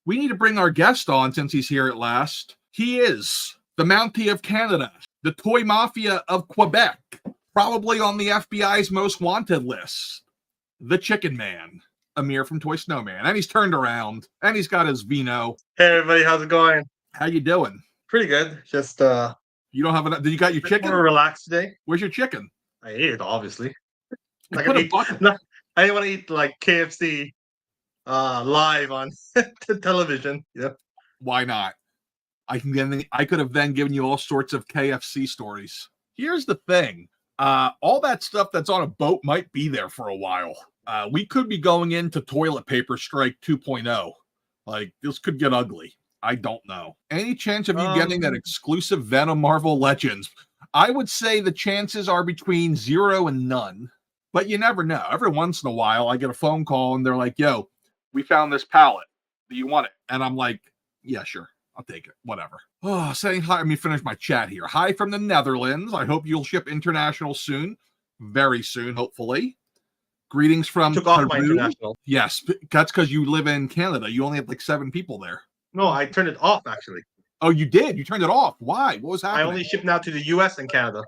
We need to bring our guest on since he's here at last. He is the Mountie of Canada, the toy mafia of Quebec, probably on the FBI's most wanted list, the Chicken Man, Amir from ToySnowman. And he's turned around, and he's got his vino. Hey, everybody, how's it going? How you doing? Pretty good. Just, You don't have enough? Did you got your chicken? more relaxed today. Where's your chicken? I ate it, obviously. I I didn't want to eat, like, KFC live on television. Yeah. Why not? I could have then given you all sorts of KFC stories. Here's the thing. All that stuff that's on a boat might be there for a while. We could be going into toilet paper strike 2.0. Like, this could get ugly. I don't know. Any chance of you getting that exclusive Venom Marvel Legends? I would say the chances are between 0 and none. But you never know. Every once in a while, I get a phone call and they're like, yo, we found this pallet. Do you want it? And I'm like, yeah, sure. I'll take it. Whatever. Oh, saying hi. Let me finish my chat here. Hi from the Netherlands. I hope you'll ship international soon. Very soon, hopefully. Greetings from Took off my international. Yes, that's because you live in Canada. You only have like 7 people there. No, I turned it off, actually. Oh, you did? You turned it off. Why? What was happening? I only ship now to the US and Canada.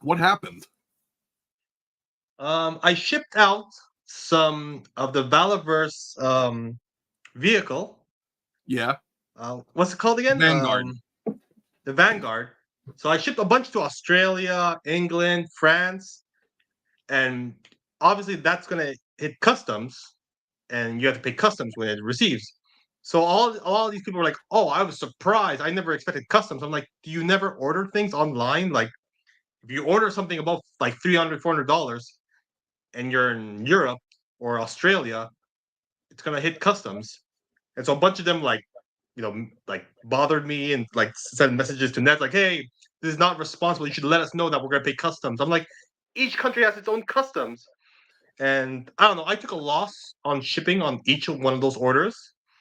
What happened? I shipped out some of the Valaverse vehicle. Yeah. What's it called again? Vanguard. The Vanguard. So I shipped a bunch to Australia, England, France, and obviously that's going to hit customs, and you have to pay customs when it receives. So all these people were like, "Oh, I was surprised. I never expected customs." I'm like, "Do you never order things online? Like, if you order something above like $300, $400, and you're in Europe or Australia, it's gonna hit customs." And so a bunch of them like bothered me and like sent messages to Ned like, "Hey, this is not responsible. You should let us know that we're gonna pay customs." I'm like, each country has its own customs, and I don't know. I took a loss on shipping on each one of those orders.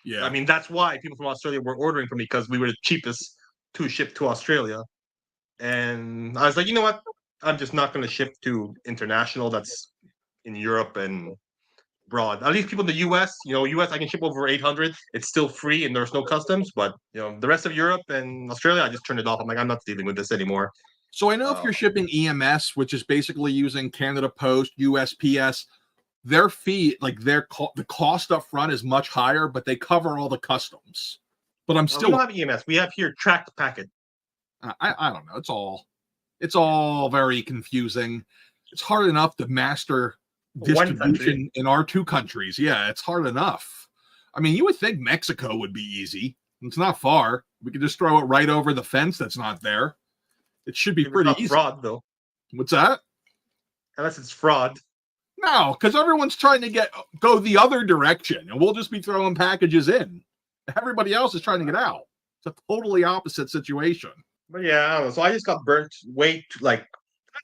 Yeah. I mean, that's why people from Australia were ordering from me, because we were the cheapest to ship to Australia. And I was like, you know what? I'm just not going to ship to international. That's in Europe and abroad. At least people in the US, US I can ship over 800. It's still free and there's no customs. But the rest of Europe and Australia, I just turned it off. I'm like, I'm not dealing with this anymore. So I know if you're shipping EMS, which is basically using Canada Post, USPS, their fee, like the cost up front is much higher, but they cover all the customs. But I'm still. We don't have EMS. We have here tracked packet. I don't know. It's all very confusing. It's hard enough to master distribution in our 2 countries. Yeah, it's hard enough. I mean, you would think Mexico would be easy. It's not far. We could just throw it right over the fence that's not there. It should be pretty easy. Fraud, though. What's that? Unless it's fraud. No, because everyone's trying to go the other direction, and we'll just be throwing packages in. Everybody else is trying to get out. It's a totally opposite situation. But yeah, I don't know. So I just got burnt way too, it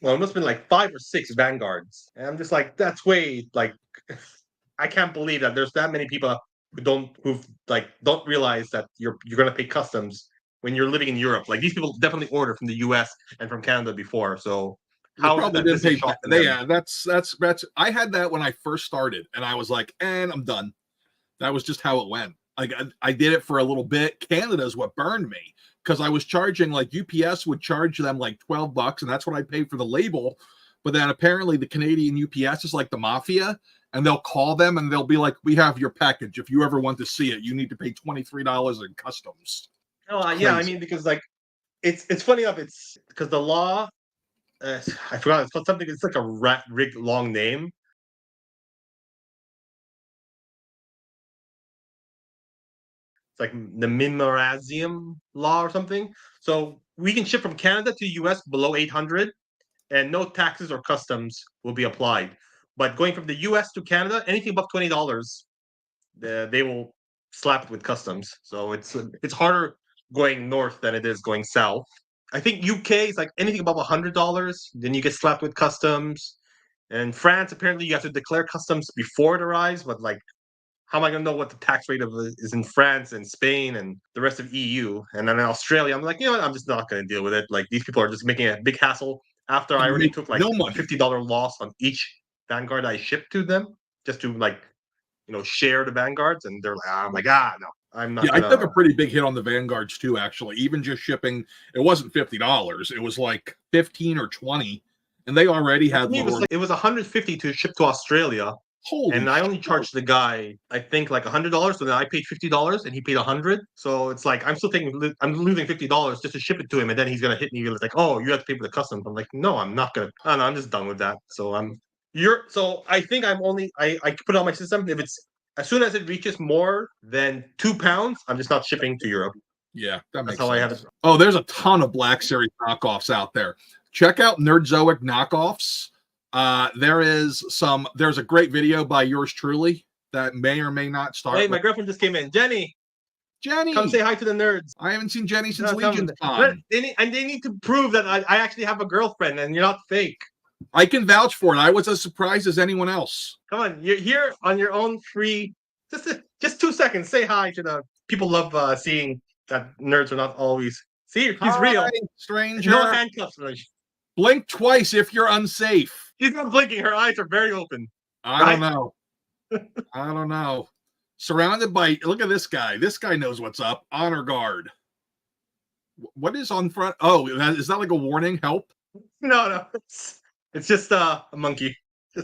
must have been like 5 or 6 Vanguards. And I'm just like, that's way, I can't believe that there's that many people who don't realize that you're gonna pay customs when you're living in Europe. Like, these people definitely order from the US and from Canada before. So how is that? This is shocking them. Yeah, that's I had that when I first started, and I was like, and I'm done. That was just how it went. Like, I did it for a little bit. Canada is what burned me, because I was charging, like, UPS would charge them like $12, and that's what I paid for the label. But then apparently the Canadian UPS is like the mafia, and they'll call them and they'll be like, "We have your package. If you ever want to see it, you need to pay $23 in customs." Oh, yeah, I mean, because it's funny enough. It's because the law. I forgot. It's called something. It's like a rig long name. It's like the Mimorasium law or something. So we can ship from Canada to US below 800, and no taxes or customs will be applied. But going from the US to Canada, anything above $20, they will slap it with customs. So it's harder going north than it is going south. I think UK is like anything above $100, then you get slapped with customs. And France, apparently, you have to declare customs before it arrives. But how am I going to know what the tax rate is in France and Spain and the rest of EU? And then in Australia, I'm like, I'm just not going to deal with it. Like, these people are just making a big hassle after I already took a $50 loss on each Vanguard I shipped to them, just to share the Vanguards. And they're like, I'm like, no. I'm not. I took a pretty big hit on the Vanguards too. Actually, even just shipping, it wasn't $50. It was like 15 or 20, and they already had lower. It was 150 to ship to Australia. Holy and I only charged the guy, I think, like $100. So then I paid $50, and he paid $100. So it's like I'm still taking, I'm losing $50 just to ship it to him, and then he's gonna hit me. It's like, oh, you have to pay for the customs. I'm like, no, I'm not gonna. I don't know, I'm just done with that. So I think I put it on my system. If it's as soon as it reaches more than £2, I'm just not shipping to Europe. Yeah, that makes That's how sense. I have it. Oh, there's a ton of Black Series knockoffs out there. Check out Nerdzoic knockoffs. There's a great video by yours truly that may or may not start. Hey, my girlfriend just came in. Jenny, come say hi to the nerds. I haven't seen Jenny since Legion's Con. They need to prove that I actually have a girlfriend and you're not fake. I can vouch for it. I was as surprised as anyone else. Come on, you're here on your own free. Just 2 seconds. Say hi to the people. Love seeing that nerds are not always. See, he's real. Stranger. No handcuffs. Blink twice if you're unsafe. She's not blinking. Her eyes are very open. I don't know. I don't know. Surrounded by, look at this guy. This guy knows what's up. Honor guard. What is on front? Oh, is that like a warning? Help? No. It's just a monkey.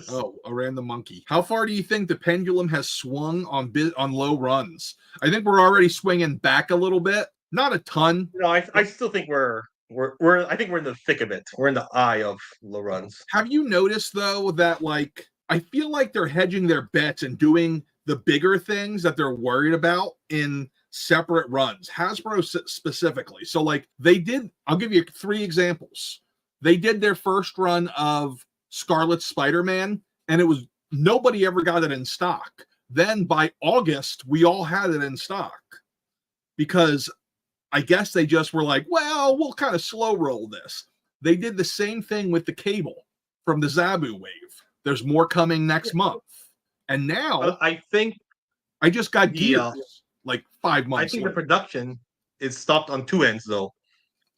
Oh, a random monkey. How far do you think the pendulum has swung on low runs? I think we're already swinging back a little bit. Not a ton. No, I still think I think we're in the thick of it. We're in the eye of low runs. Have you noticed though that like I feel like they're hedging their bets and doing the bigger things that they're worried about in separate runs, Hasbro specifically. So like they did, I'll give you 3 examples. They did their first run of Scarlet Spider-Man, and it was nobody ever got it in stock. Then by August, we all had it in stock because I guess they just were like, well, we'll kind of slow roll this. They did the same thing with the Cable from the Zabu wave. There's more coming next month. And now I think I just got Gears like 5 months. I think the production is stopped on 2 ends though.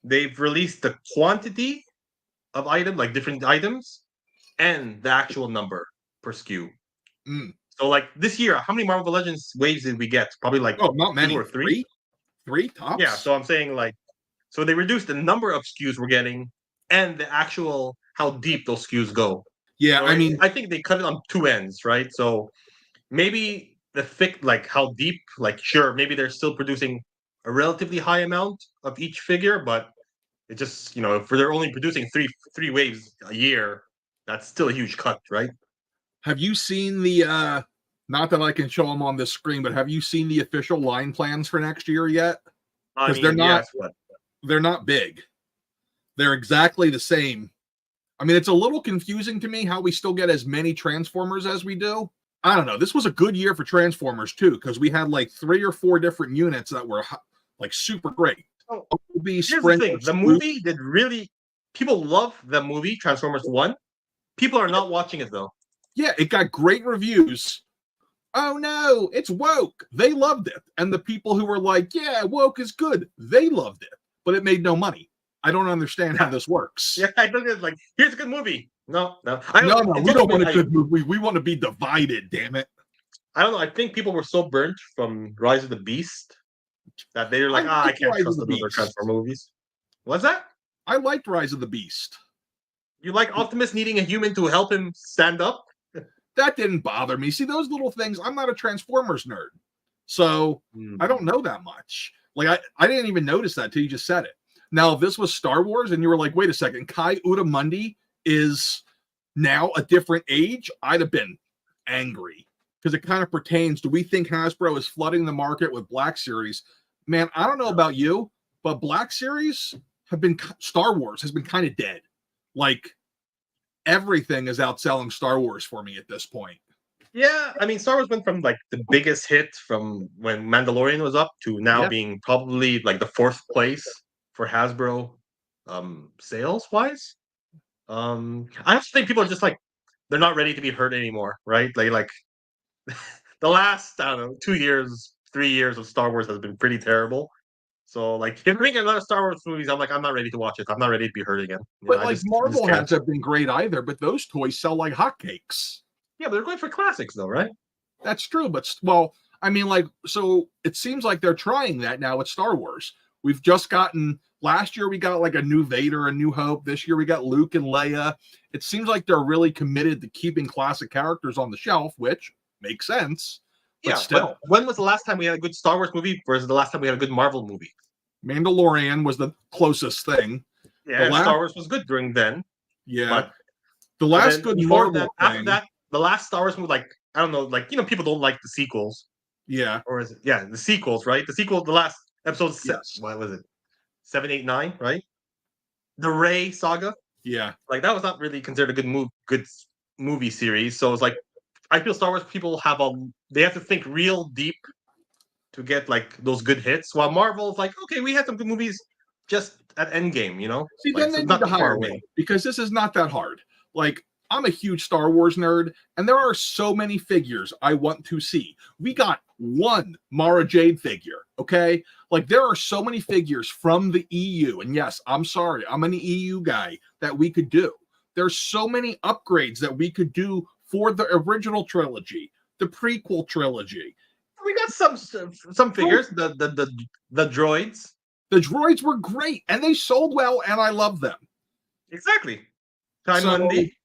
They've released the quantity of items, like different items, and the actual number per SKU. So like this year, how many Marvel Legends waves did we get? Probably like not many. 2 or 3. 3 tops. Yeah, so I'm saying like, so they reduced the number of SKUs we're getting and the actual how deep those SKUs go. Yeah, so I mean, I think they cut it on 2 ends, right? So maybe the thick, like how deep, like sure, maybe they're still producing a relatively high amount of each figure, but it just, if they're only producing three waves a year, that's still a huge cut, right? Have you seen the not that I can show them on this screen, but have you seen the official line plans for next year yet? Because they're not big. They're exactly the same. I mean, it's a little confusing to me how we still get as many Transformers as we do. I don't know. This was a good year for Transformers too, because we had like 3 or 4 different units that were like super great. Oh, here's the thing. The movie did really. People love the movie Transformers 1. People are not watching it though. Yeah, it got great reviews. Oh no, it's woke. They loved it. And the people who were like, yeah, woke is good, they loved it. But it made no money. I don't understand how this works. Yeah, I think it's like, here's a good movie. No. We don't want a good movie. We want to be divided, damn it. I don't know. I think people were so burnt from Rise of the Beast that they were like, I can't trust the other Transformer movies. What's that? I liked Rise of the Beast. You like Optimus needing a human to help him stand up? That didn't bother me. See, those little things, I'm not a Transformers nerd. So I don't know that much. Like, I didn't even notice that till you just said it. Now, if this was Star Wars and you were like, wait a second, Kai Utamundi is now a different age, I'd have been angry. Because it kind of pertains, do we think Hasbro is flooding the market with Black Series? Man, I don't know about you, but Black Series Star Wars has been kind of dead. Like, everything is outselling Star Wars for me at this point. Yeah, I mean, Star Wars went from like the biggest hit from when Mandalorian was up to now being probably like the 4th place for Hasbro sales wise. I also think people are just like, they're not ready to be hurt anymore, right? Like the last, I don't know, 2 years, 3 years of Star Wars has been pretty terrible. So, like, if we get another Star Wars movies, I'm like, I'm not ready to watch it. I'm not ready to be hurt again. But like Marvel hasn't been great either, but those toys sell like hotcakes. Yeah, but they're going for classics though, right? That's true, but well, I mean, like, so it seems like they're trying that now with Star Wars. We've just gotten last year we got like a new Vader, a New Hope. This year we got Luke and Leia. It seems like they're really committed to keeping classic characters on the shelf, which makes sense. But Yeah, still, but when was the last time we had a good Star Wars movie versus the last time we had a good Marvel movie? Mandalorian was the closest thing. Yeah, and Star Wars was good during then. Yeah. But the last good before Marvel that, after that, the last Star Wars movie, like I don't know, like people don't like the sequels. Yeah. Or is it the sequels, right? The sequel, the last episode Yes. what was it? 7, 8, 9, right? The Rey saga. Yeah. Like that was not really considered a good movie series. So it's like I feel Star Wars people they have to think real deep to get like those good hits. While Marvel's like, okay, we had some good movies just at Endgame, See, like, then they so need not to too far hire away. me because this is not that hard. Like, I'm a huge Star Wars nerd, and there are so many figures I want to see. We got one Mara Jade figure, okay? Like, there are so many figures from the EU, and yes, I'm sorry, I'm an EU guy, that we could do. There's so many upgrades that we could do for the original trilogy, the prequel trilogy. We got some figures, the droids. The droids were great, and they sold well, and I love them. Exactly. Mundi.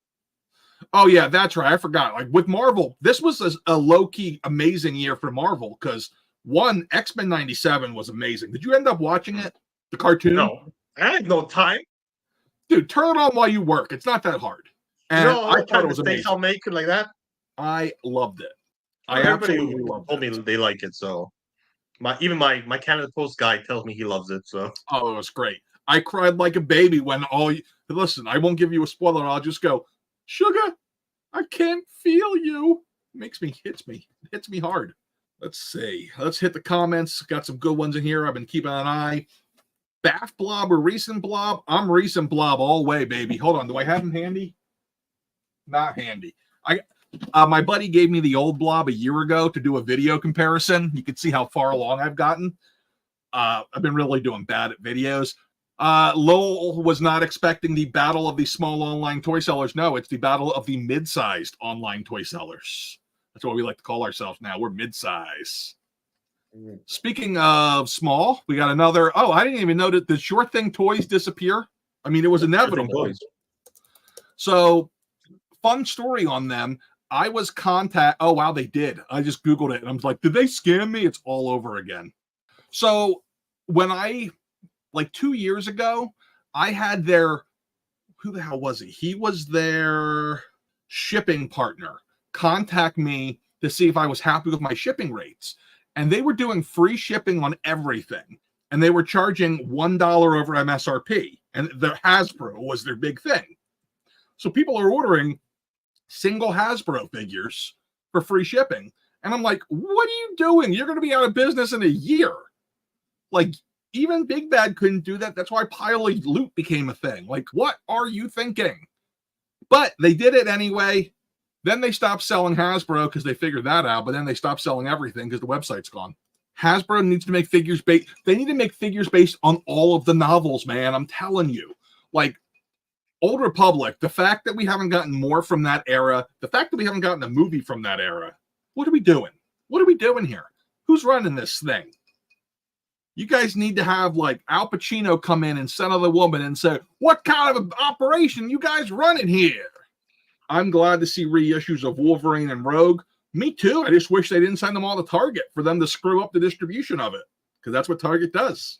Oh yeah, that's right. I forgot. Like with Marvel, this was a low-key amazing year for Marvel because one, X-Men 97 was amazing. Did you end up watching it? The cartoon? No. I had no time. Dude, turn it on while you work. It's not that hard. And I thought it was amazing. I'll make it like that. I loved it. Everybody told me they like it, so my Canada Post guy tells me he loves it. So it was great. I cried like a baby when listen, I won't give you a spoiler. I'll just go, Sugar, I can't feel you. Hits me hard. Let's see. Let's hit the comments. Got some good ones in here. I've been keeping an eye. Bath Blob or Recent Blob? I'm Recent Blob all way, baby. Hold on. Do I have him handy? Not handy. My buddy gave me the old Blob a year ago to do a video comparison. You can see how far along I've gotten. I've been really doing bad at videos. Lowell was not expecting the battle of the small online toy sellers. No, it's the battle of the mid-sized online toy sellers. That's what we like to call ourselves now. We're mid-size. Speaking of small, we got another. Oh, I didn't even know that the Sure Thing toys disappear. I mean, it was inevitable. So, fun story on them. I was Oh, wow, they did. I just Googled it and I was like, did they scam me? It's all over again. So, when like 2 years ago, I had who the hell was he? He was their shipping partner contact me to see if I was happy with my shipping rates. And they were doing free shipping on everything. And they were charging $1 over MSRP. And the Hasbro was their big thing. So people are ordering single Hasbro figures for free shipping. And I'm like, what are you doing? You're going to be out of business in a year. Like, even Big Bad couldn't do that. That's why Pile of Loot became a thing. Like, what are you thinking? But they did it anyway. Then they stopped selling Hasbro because they figured that out. But then they stopped selling everything because the website's gone. Hasbro needs to make figures based. They need to make figures based on all of the novels, man. I'm telling you. Like, Old Republic, the fact that we haven't gotten more from that era, the fact that we haven't gotten a movie from that era, what are we doing? What are we doing here? Who's running this thing? You guys need to have like Al Pacino come in and Son of the Woman and say, what kind of operation you guys running here? I'm glad to see reissues of Wolverine and Rogue. Me too. I just wish they didn't send them all to Target for them to screw up the distribution of it, because that's what Target does.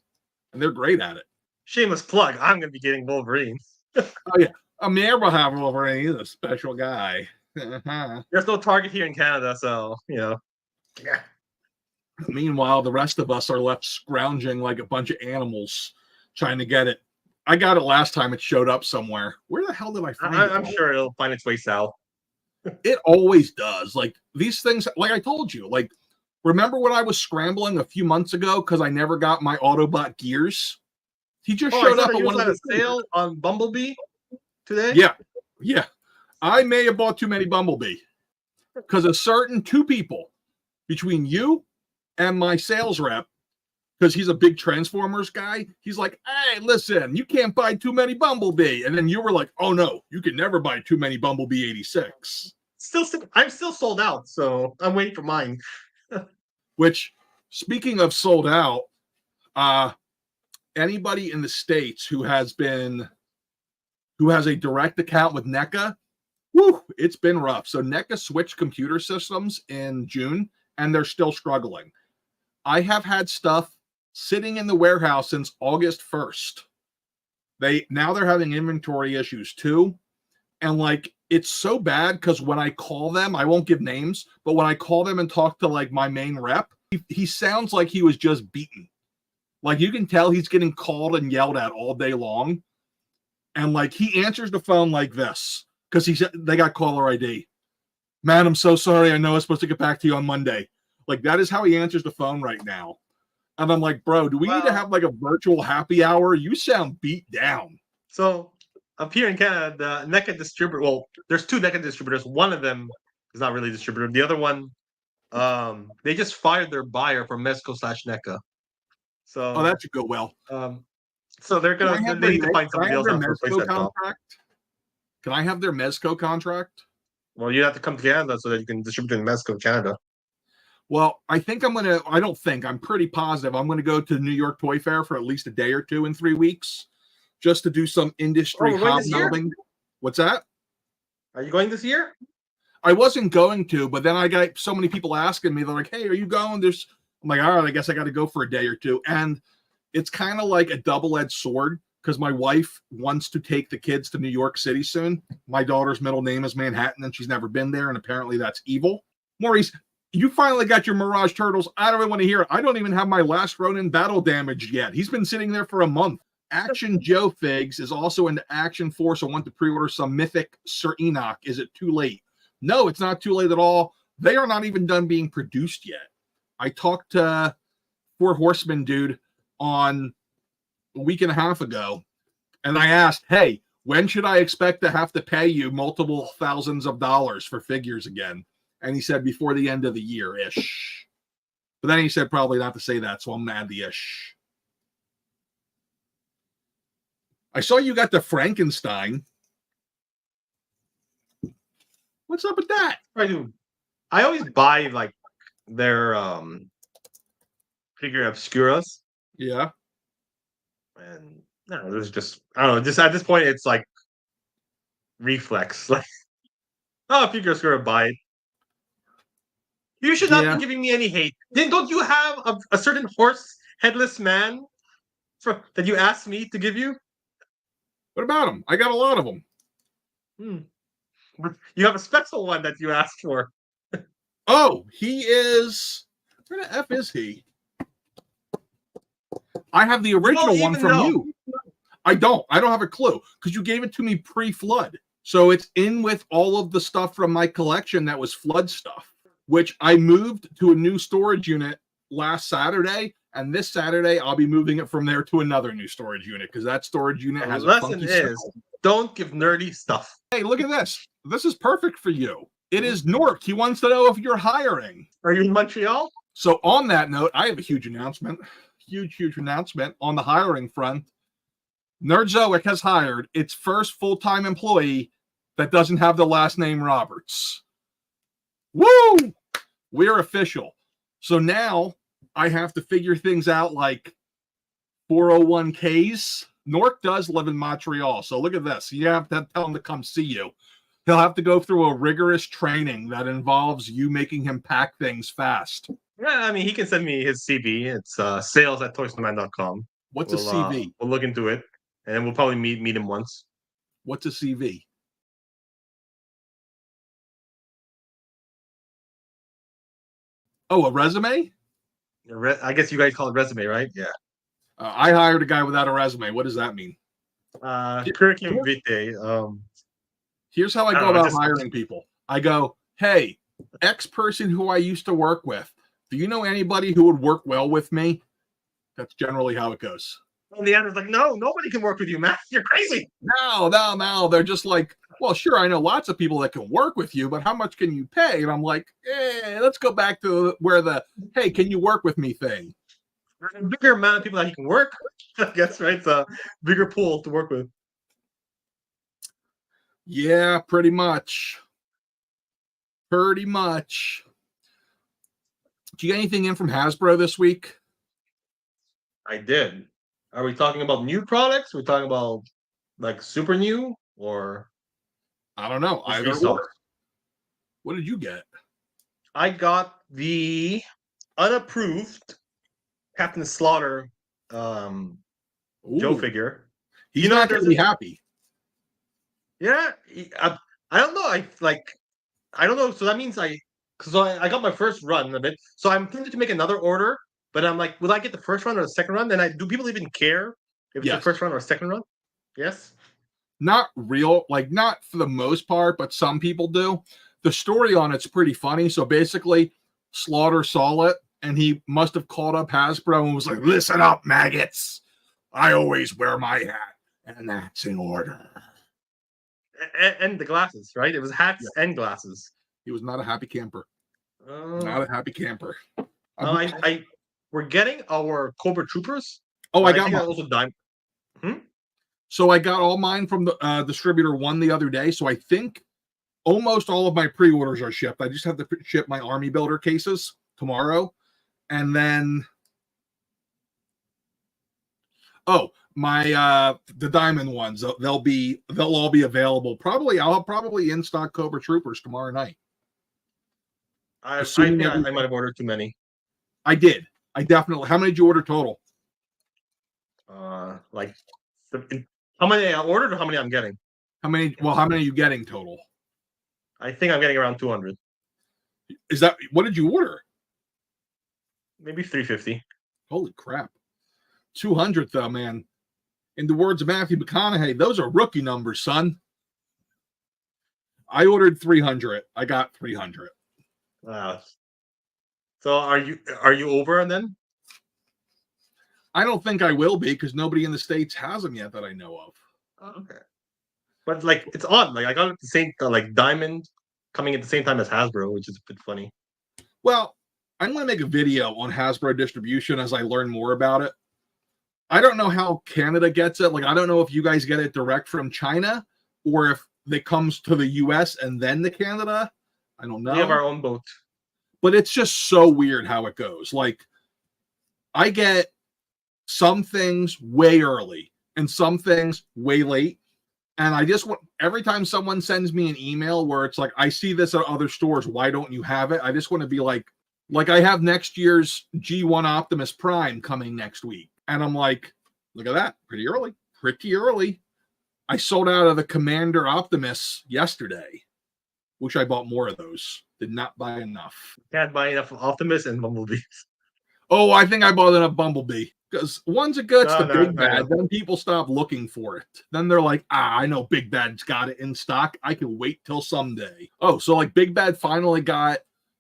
And they're great at it. Shameless plug. I'm going to be getting Wolverine. Oh, yeah. Amir will have Wolverine. He's a special guy. There's no Target here in Canada, so, Yeah. Meanwhile, the rest of us are left scrounging like a bunch of animals trying to get it. I got it last time it showed up somewhere. Where the hell did I find it? I'm sure it'll find its way south. It always does. Like, these things, like I told you, like, remember when I was scrambling a few months ago because I never got my Autobot gears? He just showed up at one of the sale on Bumblebee today? Yeah. I may have bought too many Bumblebee because a certain two people between you and my sales rep, because he's a big Transformers guy, he's like, hey, listen, you can't buy too many Bumblebee. And then you were like, oh, no, you can never buy too many Bumblebee 86. I'm still sold out, so I'm waiting for mine. Which, speaking of sold out, anybody in the States who has a direct account with Neca, whew, it's been rough. So Neca switched computer systems in June, and they're still struggling. I have had stuff sitting in the warehouse since August 1st. They're having inventory issues too. And like, it's so bad because when I call them, I won't give names, but when I call them and talk to like my main rep, he sounds like he was just beaten. Like, you can tell he's getting called and yelled at all day long. And like, he answers the phone like this because they got caller ID. Man, I'm so sorry. I know I was supposed to get back to you on Monday. Like, that is how he answers the phone right now. And I'm like, bro, do we need to have like a virtual happy hour? You sound beat down. So up here in Canada, the Neca distributor, well, there's two Neca distributors. One of them is not really a distributor. The other one, they just fired their buyer from Mezco/Neca. So that should go well. So they need to find somebody else to replace that job. Can I have their Mezco contract? Well, you have to come to Canada so that you can distribute in Mezco, Canada. Well, I'm pretty positive I'm going to go to the New York Toy Fair for at least a day or two in 3 weeks just to do some industry hobnobbing. What's that? Are you going this year? I wasn't going to, but then I got so many people asking me. They're like, hey, are you going? I'm like, all right, I guess I got to go for a day or two. And it's kind of like a double-edged sword because my wife wants to take the kids to New York City soon. My daughter's middle name is Manhattan, and she's never been there, and apparently that's evil. Maurice, you finally got your Mirage Turtles. I don't even want to hear it. I don't even have my Last Ronin battle damage yet. He's been sitting there for a month. Action Joe Figs is also into Action Force. I want to pre-order some Mythic Sir Enoch. Is it too late? No, it's not too late at all. They are not even done being produced yet. I talked to Four Horsemen dude on a week and a half ago, and I asked, hey, when should I expect to have to pay you multiple thousands of dollars for figures again? And he said before the end of the year-ish. But then he said probably not to say that, so I'm going to add the ish. I saw you got the Frankenstein. What's up with that? I do. I always buy like their figure obscuras. Yeah. And no, there's just I don't know, just at this point it's like reflex. Like, oh, figure obscura, buy it. You should not be giving me any hate. Then don't you have a certain horse headless man that you asked me to give you? What about him? I got a lot of them. You have a special one that you asked for. Oh, he is. Where the F is he? I have the original one from you. I don't have a clue because you gave it to me pre-flood. So it's in with all of the stuff from my collection that was flood stuff, which I moved to a new storage unit last Saturday. And this Saturday, I'll be moving it from there to another new storage unit because that storage unit has a funky smell. Don't give nerdy stuff. Hey, look at this. This is perfect for you. It is Nork. He wants to know if you're hiring. Are you in Montreal? So on that note, I have a huge announcement. Huge announcement on the hiring front. Nerdzoic has hired its first full-time employee that doesn't have the last name Roberts. Woo! We're official. So now I have to figure things out like 401ks. Nork does live in Montreal. So look at this. You have to tell him to come see you. He'll have to go through a rigorous training that involves you making him pack things fast. Yeah, I mean, he can send me his CV. It's sales@toysnowman.com. What's a CV? We'll look into it, and then we'll probably meet him once. What's a CV? Oh, a resume? I guess you guys call it resume, right? Yeah. I hired a guy without a resume. What does that mean? Curriculum vitae. Here's how I go about hiring people. I go, hey, X person who I used to work with, do you know anybody who would work well with me? That's generally how it goes. And the answer's like, no, nobody can work with you, man. You're crazy. No. They're just like, well, sure, I know lots of people that can work with you, but how much can you pay? And I'm like, let's go back to where the, hey, can you work with me thing? There's a bigger amount of people that you can work, I guess, right? It's a bigger pool to work with. Yeah, pretty much. Do you get anything in from Hasbro this week? I did. Are we talking about new products? We're talking about like super new or I don't know. just Either restock? or. What did you get? I got the unapproved Captain Slaughter Joe Ooh, figure. he's You know, not going there's to be a happy. yeah. I don't know. I don't know. So that means because I got my first run of it. So I'm tempted to make another order, but I'm like, will I get the first run or the second run? Then do people even care if it's the Yes. first run or second run? Yes. Not real, like not for the most part, but some people do. The story on it's pretty funny. So basically, Slaughter saw it and he must have called up Hasbro and was like, listen up, maggots. I always wear my hat, and that's in order. And the glasses, right? It was hats Yeah. and glasses. He was not a happy camper. Oh, Not a happy camper. we're getting our Cobra Troopers. Oh, I got think mine. I also died. So I got all mine from the Distributor 1 the other day. So I think almost all of my pre-orders are shipped. I just have to ship my Army Builder cases tomorrow. And then my the diamond ones, they'll all be available. I'll probably in stock Cobra Troopers tomorrow night. I think I might have ordered too many. I did. I definitely. How many did you order total? Like how many I ordered or how many I'm getting? How many are you getting total? I think I'm getting around 200. Is that what did you order? Maybe 350. Holy crap. 200 though, man. In the words of Matthew McConaughey, those are rookie numbers, son. I ordered 300. I got 300. Wow. So are you over then? I don't think I will be because nobody in the States has them yet that I know of. Oh, okay. But like it's odd. Like I got the same like Diamond coming at the same time as Hasbro, which is a bit funny. Well, I'm going to make a video on Hasbro distribution as I learn more about it. I don't know how Canada gets it. Like, I don't know if you guys get it direct from China or if it comes to the US and then to Canada. I don't know. We have our own boat. But it's just so weird how it goes. Like, I get some things way early and some things way late. And I just want, every time someone sends me an email where it's like, I see this at other stores, why don't you have it? I just want to be like I have next year's G1 Optimus Prime coming next week. And I'm like, look at that, pretty early. I sold out of the Commander Optimus yesterday. Wish I bought more of those. Did not buy enough. Can't buy enough Optimus and Bumblebees. Oh, I think I bought enough Bumblebee. Because once it gets to Big Bad, no. then people stop looking for it. Then they're like, I know Big Bad's got it in stock. I can wait till someday. Oh, so like Big Bad finally got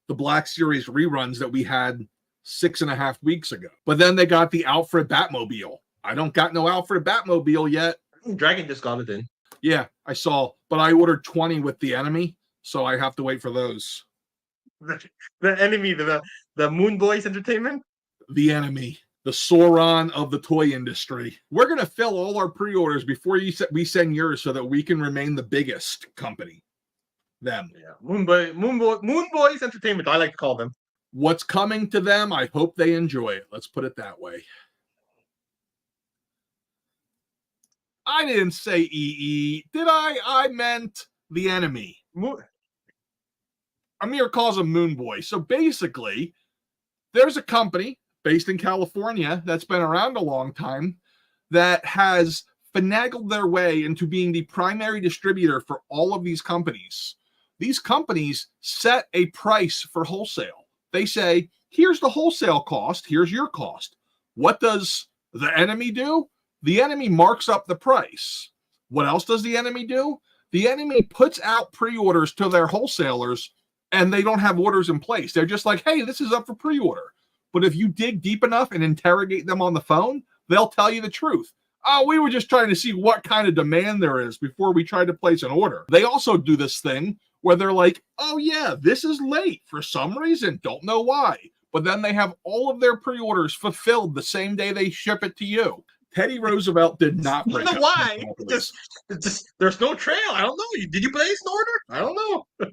the Black Series reruns that we had 6.5 weeks ago. But then they got the Alfred Batmobile. I don't got no Alfred Batmobile yet. Dragon just got it in. Yeah, I saw. But I ordered 20 with the enemy, so I have to wait for those. The enemy, the Moon Boys Entertainment? The enemy. The Sauron of the toy industry. We're going to fill all our pre-orders before we send yours so that we can remain the biggest company. Them. Yeah. Moon Boys Entertainment, I like to call them. What's coming to them, I hope they enjoy it. Let's put it that way. I didn't say EE. Did I? I meant the enemy. Amir calls them Moon Boy. So basically, there's a company based in California that's been around a long time that has finagled their way into being the primary distributor for all of these companies. These companies set a price for wholesale. They say, here's the wholesale cost, here's your cost. What does the enemy do? The enemy marks up the price. What else does the enemy do? The enemy puts out pre-orders to their wholesalers and they don't have orders in place. They're just like, hey, this is up for pre-order. But if you dig deep enough and interrogate them on the phone, they'll tell you the truth. Oh, we were just trying to see what kind of demand there is before we tried to place an order. They also do this thing where they're like, oh yeah, this is late for some reason. Don't know why. But then they have all of their pre-orders fulfilled the same day they ship it to you. Teddy Roosevelt did not break I don't know why. Just there's no trail. I don't know. Did you place an order? I don't know.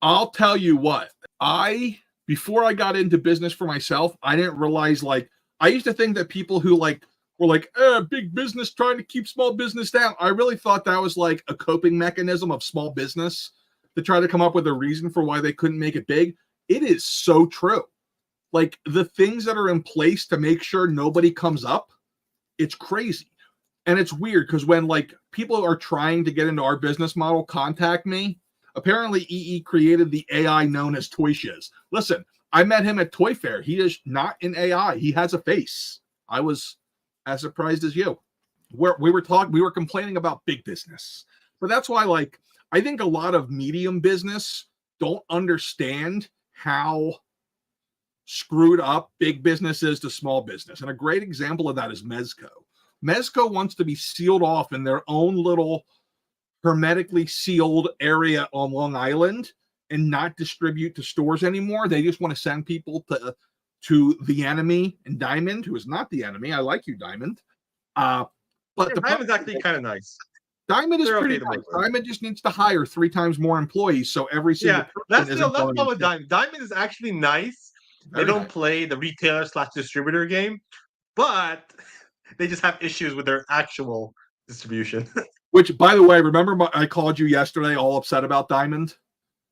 I'll tell you what. I before I got into business for myself, I didn't realize, like, I used to think that people who like were like, big business trying to keep small business down. I really thought that was like a coping mechanism of small business to try to come up with a reason for why they couldn't make it big. It is so true. Like, the things that are in place to make sure nobody comes up, it's crazy. And it's weird because when like people are trying to get into our business model, contact me. Apparently, EE created the AI known as Toy Shiz. Listen, I met him at Toy Fair. He is not an AI. He has a face. I was as surprised as you. We were complaining about big business. But that's why, like, I think a lot of medium business don't understand how screwed up big business is to small business. And a great example of that is Mezco. Mezco wants to be sealed off in their own little hermetically sealed area on Long Island and not distribute to stores anymore. They just want to send people to the enemy and Diamond, who is not the enemy. I like you, Diamond. But the Diamond's actually kind of nice. Diamond is pretty nice. Diamond just needs to hire 3 times more employees, so every single person isn't that's what with Diamond. Diamond is actually nice. They don't play the retailer/distributor game, but they just have issues with their actual distribution. Which, by the way, remember I called you yesterday all upset about Diamond?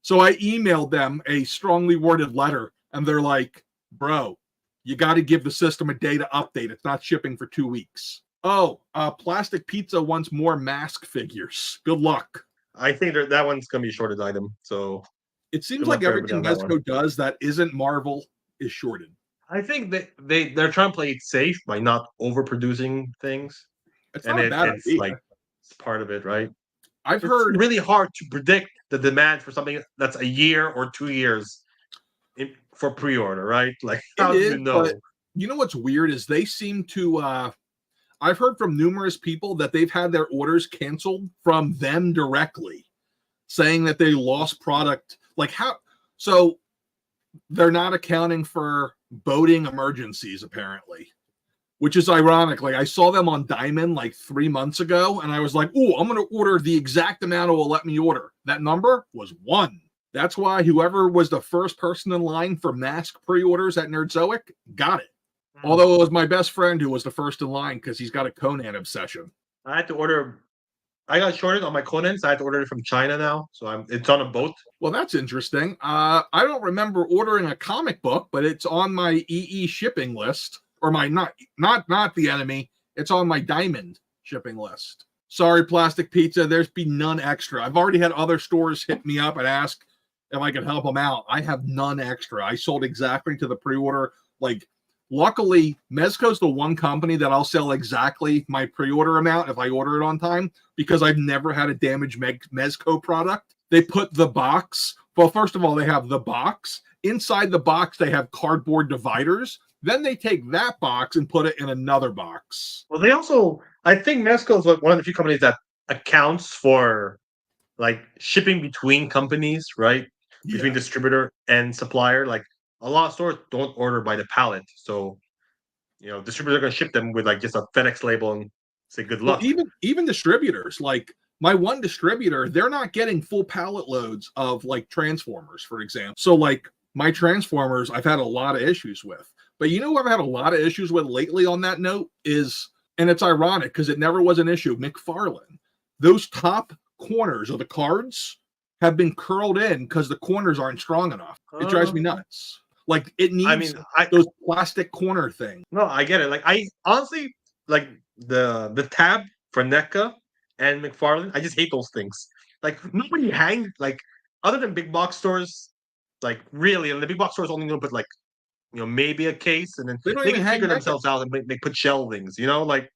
So I emailed them a strongly worded letter, and they're like, bro, you got to give the system a data update. It's not shipping for 2 weeks. Oh, Plastic Pizza wants more mask figures. Good luck. I think that one's going to be a shorted item. So it seems like everything Mezco does that isn't Marvel is shorted. I think they're trying to play it safe by not overproducing things. It's not a bad idea. Like, it's part of it, right? I've heard really hard to predict the demand for something that's a year or 2 years for pre-order, right? Like, how do you know? You know what's weird is they seem to. I've heard from numerous people that they've had their orders canceled from them directly, saying that they lost product. Like, how? So they're not accounting for boating emergencies, apparently, which is ironic. Like, I saw them on Diamond like 3 months ago, and I was like, "Oh, I'm going to order the exact amount it will let me order." That number was 1. That's why whoever was the first person in line for mask pre-orders at Nerdzoic got it. Although it was my best friend who was the first in line because he's got a Conan obsession. I had to order. I got shorted on my Conan, so I had to order it from China now. So it's on a boat. Well, that's interesting. I don't remember ordering a comic book, but it's on my EE shipping list, or my not the enemy. It's on my Diamond shipping list. Sorry, Plastic Pizza. There's been none extra. I've already had other stores hit me up and ask if I could help them out. I have none extra. I sold exactly to the pre-order. Like, luckily, Mezco's the one company that I'll sell exactly my pre-order amount if I order it on time, because I've never had a damaged Mezco product. They put the box. Well, first of all, they have the box. Inside the box, they have cardboard dividers. Then they take that box and put it in another box. Well, they also, I think Mezco is one of the few companies that accounts for like shipping between companies, right? Yeah. Between distributor and supplier. Like, a lot of stores don't order by the pallet. So, distributors are going to ship them with like just a FedEx label and say good luck. Well, even distributors, like my one distributor, they're not getting full pallet loads of like Transformers, for example. So like my Transformers, I've had a lot of issues with. But you know what I've had a lot of issues with lately on that note is, and it's ironic because it never was an issue, Mcfarlane. Those top corners of the cards have been curled in because the corners aren't strong enough. It drives me nuts. Like, it needs those plastic corner things. No, I get it. Like, I honestly like the tab for Neca and Mcfarlane. I just hate those things. Like, nobody hangs, like, other than big box stores. Like, really, and the big box stores only gonna put like, maybe a case, and then they can figure themselves out and they put shelvings. Like,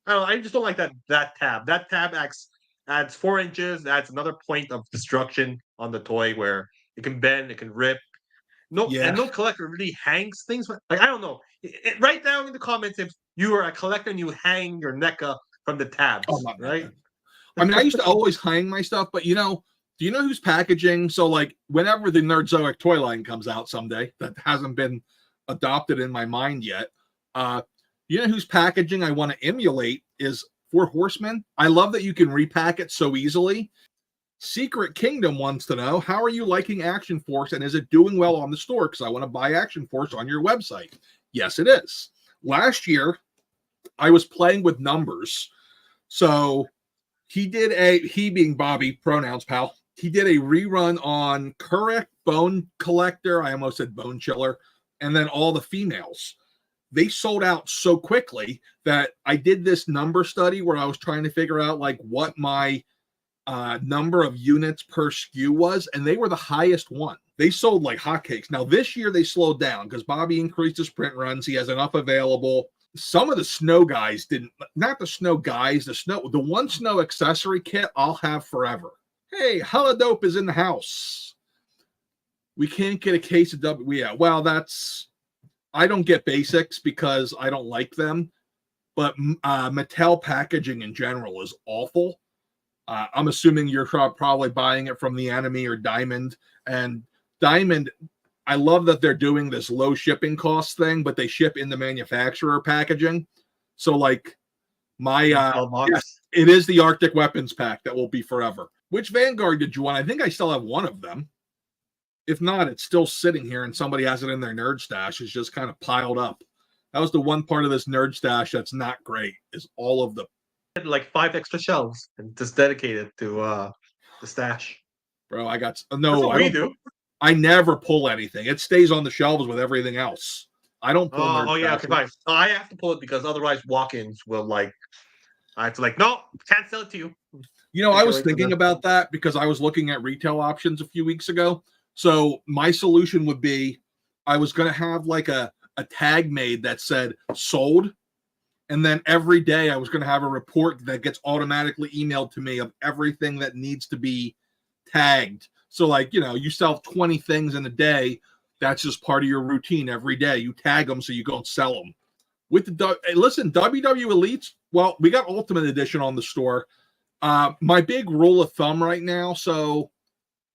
I don't know. I just don't like that tab. That tab adds 4 inches. Adds another point of destruction on the toy where it can bend, it can rip. And no collector really hangs things. Like, I don't know. Write down in the comments if you are a collector and you hang your NECA from the tabs, right? I mean, I used to always hang my stuff, but do you know who's packaging? So, like, whenever the Nerdzoic toy line comes out someday, that hasn't been adopted in my mind yet. You know who's packaging I want to emulate is 4 Horsemen. I love that you can repack it so easily. Secret Kingdom wants to know, how are you liking Action Force and is it doing well on the store? Because I want to buy Action Force on your website. Yes, it is. Last year, I was playing with numbers. So he being Bobby, pronouns, pal, he did a rerun on Correct, Bone Collector, I almost said Bone Chiller, and then all the females. They sold out so quickly that I did this number study where I was trying to figure out like what my number of units per SKU was, and they were the highest one. They sold like hotcakes. Now this year they slowed down because Bobby increased his print runs. He has enough available. Some of the snow guys didn't, not the snow guys, the one snow accessory kit I'll have forever. Hey, Holodope is in the house. We can't get a case of W. Yeah, well, I don't get basics because I don't like them, but Mattel packaging in general is awful. I'm assuming you're probably buying it from the Enemy or Diamond. And Diamond, I love that they're doing this low shipping cost thing, but they ship in the manufacturer packaging. So like yes, it is the Arctic Weapons pack that will be forever. Which Vanguard did you want? I think I still have one of them. If not, it's still sitting here and somebody has it in their nerd stash. It's just kind of piled up. That was the one part of this nerd stash that's not great, is all of the like 5 extra shelves and just dedicated to the stash. Bro, I got I never pull anything. It stays on the shelves with everything else. I don't pull. Okay, fine. I have to pull it because otherwise walk-ins will like. I have to like, no, can't sell it to you. You know, I was thinking about that because I was looking at retail options a few weeks ago. So my solution would be, I was going to have like a tag made that said sold. And then every day I was going to have a report that gets automatically emailed to me of everything that needs to be tagged. So like, you know, you sell 20 things in a day. That's just part of your routine every day. You tag them so you go and sell them. With the listen, WW Elites, well, we got Ultimate Edition on the store. My big rule of thumb right now, so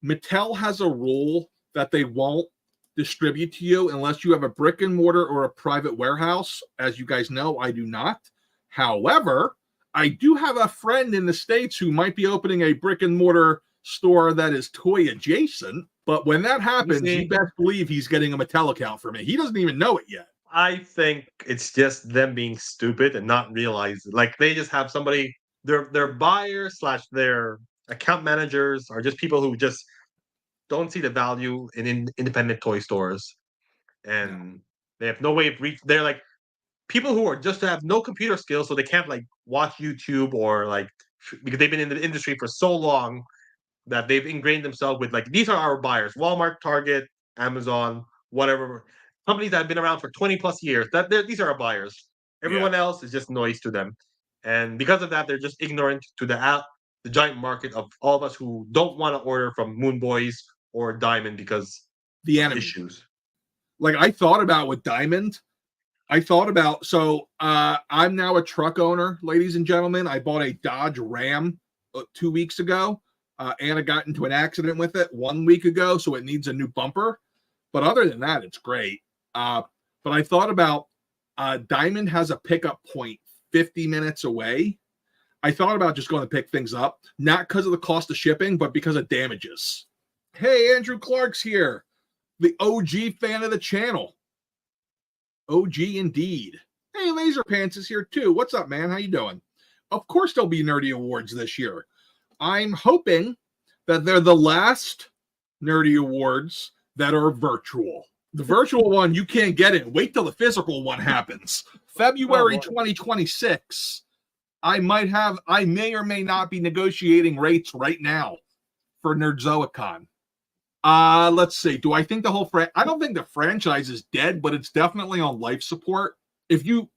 Mattel has a rule that they won't distribute to you unless you have a brick and mortar or a private warehouse. As you guys know, I do not. However, I do have a friend in the States who might be opening a brick and mortar store that is toy adjacent. But when that happens, you best believe he's getting a Mattel account for me. He doesn't even know it yet. I think it's just them being stupid and not realizing. Like they just have somebody, their buyers / their account managers are just people who just don't see the value in independent toy stores, and they have no way of reach. They're like people who are just have no computer skills, so they can't like watch YouTube or like because they've been in the industry for so long that they've ingrained themselves with like these are our buyers: Walmart, Target, Amazon, whatever companies that have been around for 20 plus years. These are our buyers. Everyone else is just noise to them, and because of that, they're just ignorant to the giant market of all of us who don't want to order from Moon Boys or Diamond because the Enemy issues. Like I thought about with Diamond, so I'm now a truck owner, ladies and gentlemen. I bought a Dodge Ram 2 weeks ago. Anna got into an accident with it 1 week ago, so it needs a new bumper. But other than that, it's great. But I thought about Diamond has a pickup point 50 minutes away. I thought about just going to pick things up, not because of the cost of shipping, but because of damages. Hey, Andrew Clark's here, the OG fan of the channel. OG indeed. Hey, Laser Pants is here too. What's up, man? How you doing? Of course there'll be Nerdy Awards this year. I'm hoping that they're the last Nerdy Awards that are virtual. The virtual one, you can't get it. Wait till the physical one happens. February 2026. I may or may not be negotiating rates right now for Nerdzoic. Let's see. Do I think the whole I don't think the franchise is dead, but it's definitely on life support. If you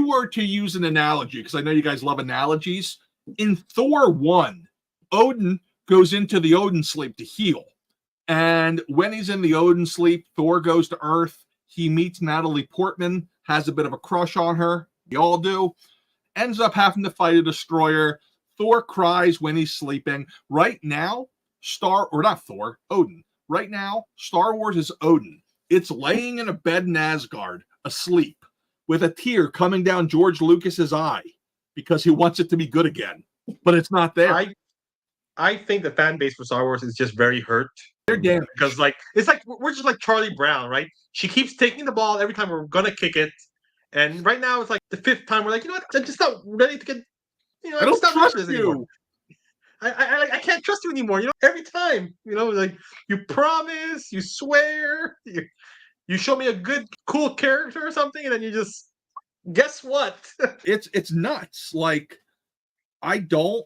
were to use an analogy, because I know you guys love analogies, in Thor 1, Odin goes into the Odin sleep to heal. And when he's in the Odin sleep, Thor goes to Earth. He meets Natalie Portman, has a bit of a crush on her. We all do. Ends up having to fight a destroyer. Thor cries when he's sleeping. Right now, Odin. Right now, Star Wars is Odin. It's laying in a bed in Asgard, asleep, with a tear coming down George Lucas's eye because he wants it to be good again, but it's not there. I think the fan base for Star Wars is just very hurt. They're damaged. Because like it's like we're just like Charlie Brown, right? She keeps taking the ball every time we're gonna kick it. And right now it's like the fifth time we're like, you know what? I'm just not ready to get I I'm don't just not ready for trust this anymore. you. I can't trust you anymore. Every time, like you promise, you swear, you show me a good, cool character or something, and then you just guess what? It's nuts. Like, I don't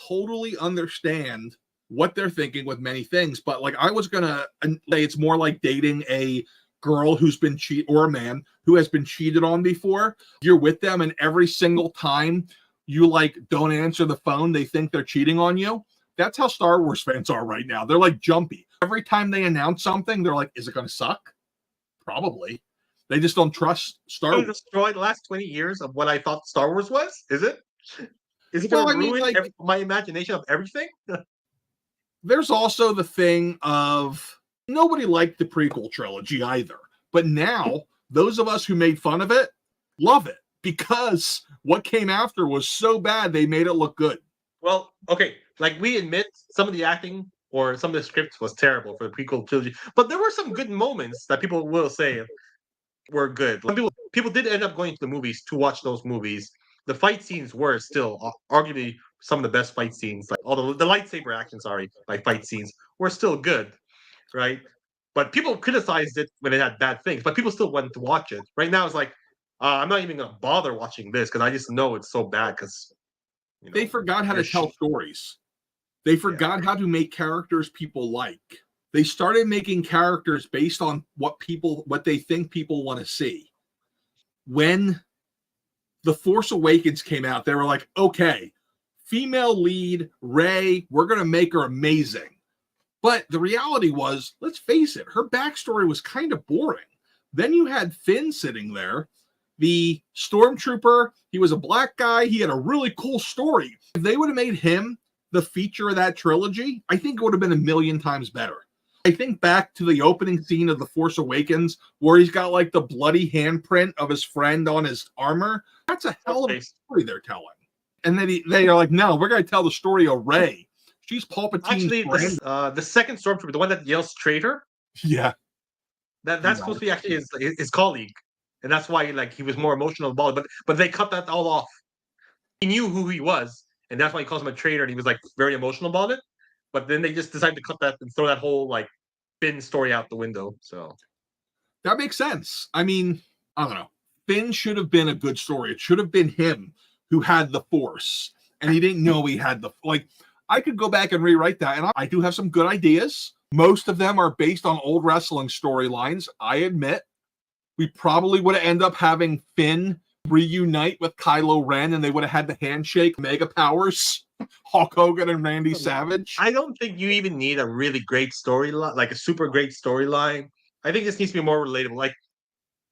totally understand what they're thinking with many things, but like I was gonna say it's more like dating a girl who's been cheated or a man who has been cheated on before. You're with them, and every single time you like don't answer the phone, they think they're cheating on you. That's how Star Wars fans are right now. They're like jumpy. Every time they announce something, they're like, is it gonna suck? Probably. They just don't trust Star Wars. Destroy the last 20 years of what I thought Star Wars was? Is it? Is it Well, going I to mean, ruin like, my imagination of everything? there's also the thing of nobody liked the prequel trilogy either. But now, those of us who made fun of it love it because what came after was so bad they made it look good. Well, okay, like we admit some of the acting or some of the scripts was terrible for the prequel trilogy, but there were some good moments that people will say were good. Like, people did end up going to the movies to watch those movies. The fight scenes were still arguably some of the best fight scenes. Like although the lightsaber action, sorry, like fight scenes were still good, right? But people criticized it when it had bad things, but people still wanted to watch it. Right now, it's like I'm not even gonna bother watching this because I just know it's so bad because They forgot how to tell stories. They forgot how to make characters people like. They started making characters based on what they think people want to see. When The Force Awakens came out, they were like, okay, female lead, Rey, we're going to make her amazing. But the reality was, let's face it, her backstory was kind of boring. Then you had Finn sitting there, the stormtrooper. He was a black guy. He had a really cool story. If they would have made him the feature of that trilogy, I think it would have been a million times better. I think back to the opening scene of The Force Awakens where he's got like the bloody handprint of his friend on his armor. That's a hell of a story they're telling. And then they are like, no, we're going to tell the story of Rey. She's Palpatine's actually the second stormtrooper, the one that yells traitor. Yeah, that's supposed to be actually his colleague, and that's why like he was more emotional about it. But they cut that all off. He knew who he was, and that's why he calls him a traitor, and he was like very emotional about it. But then they just decided to cut that and throw that whole like Finn story out the window. So that makes sense. I mean, I don't know. Finn should have been a good story. It should have been him who had the Force, and he didn't know he had the like. I could go back and rewrite that, and I do have some good ideas. Most of them are based on old wrestling storylines. I admit, we probably would have ended up having Finn reunite with Kylo Ren, and they would have had the handshake, mega powers, Hulk Hogan and Randy Savage. I don't think you even need a really great storyline, like a super great storyline. I think this needs to be more relatable.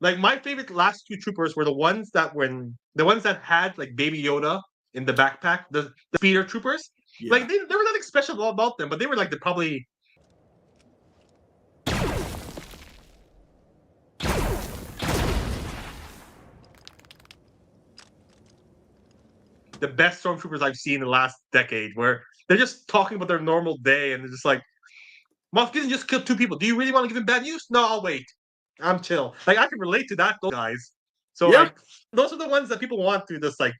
Like my favorite last two troopers were the ones that had like Baby Yoda in the backpack, the speeder troopers. Yeah. Like there was nothing special about them, but they were like probably the best stormtroopers I've seen in the last decade, where they're just talking about their normal day and they're just like, Moff Gideon just killed two people. Do you really want to give him bad news? No, I'll wait. I'm chill. Like I can relate to those guys. So like those are the ones that people want to just like,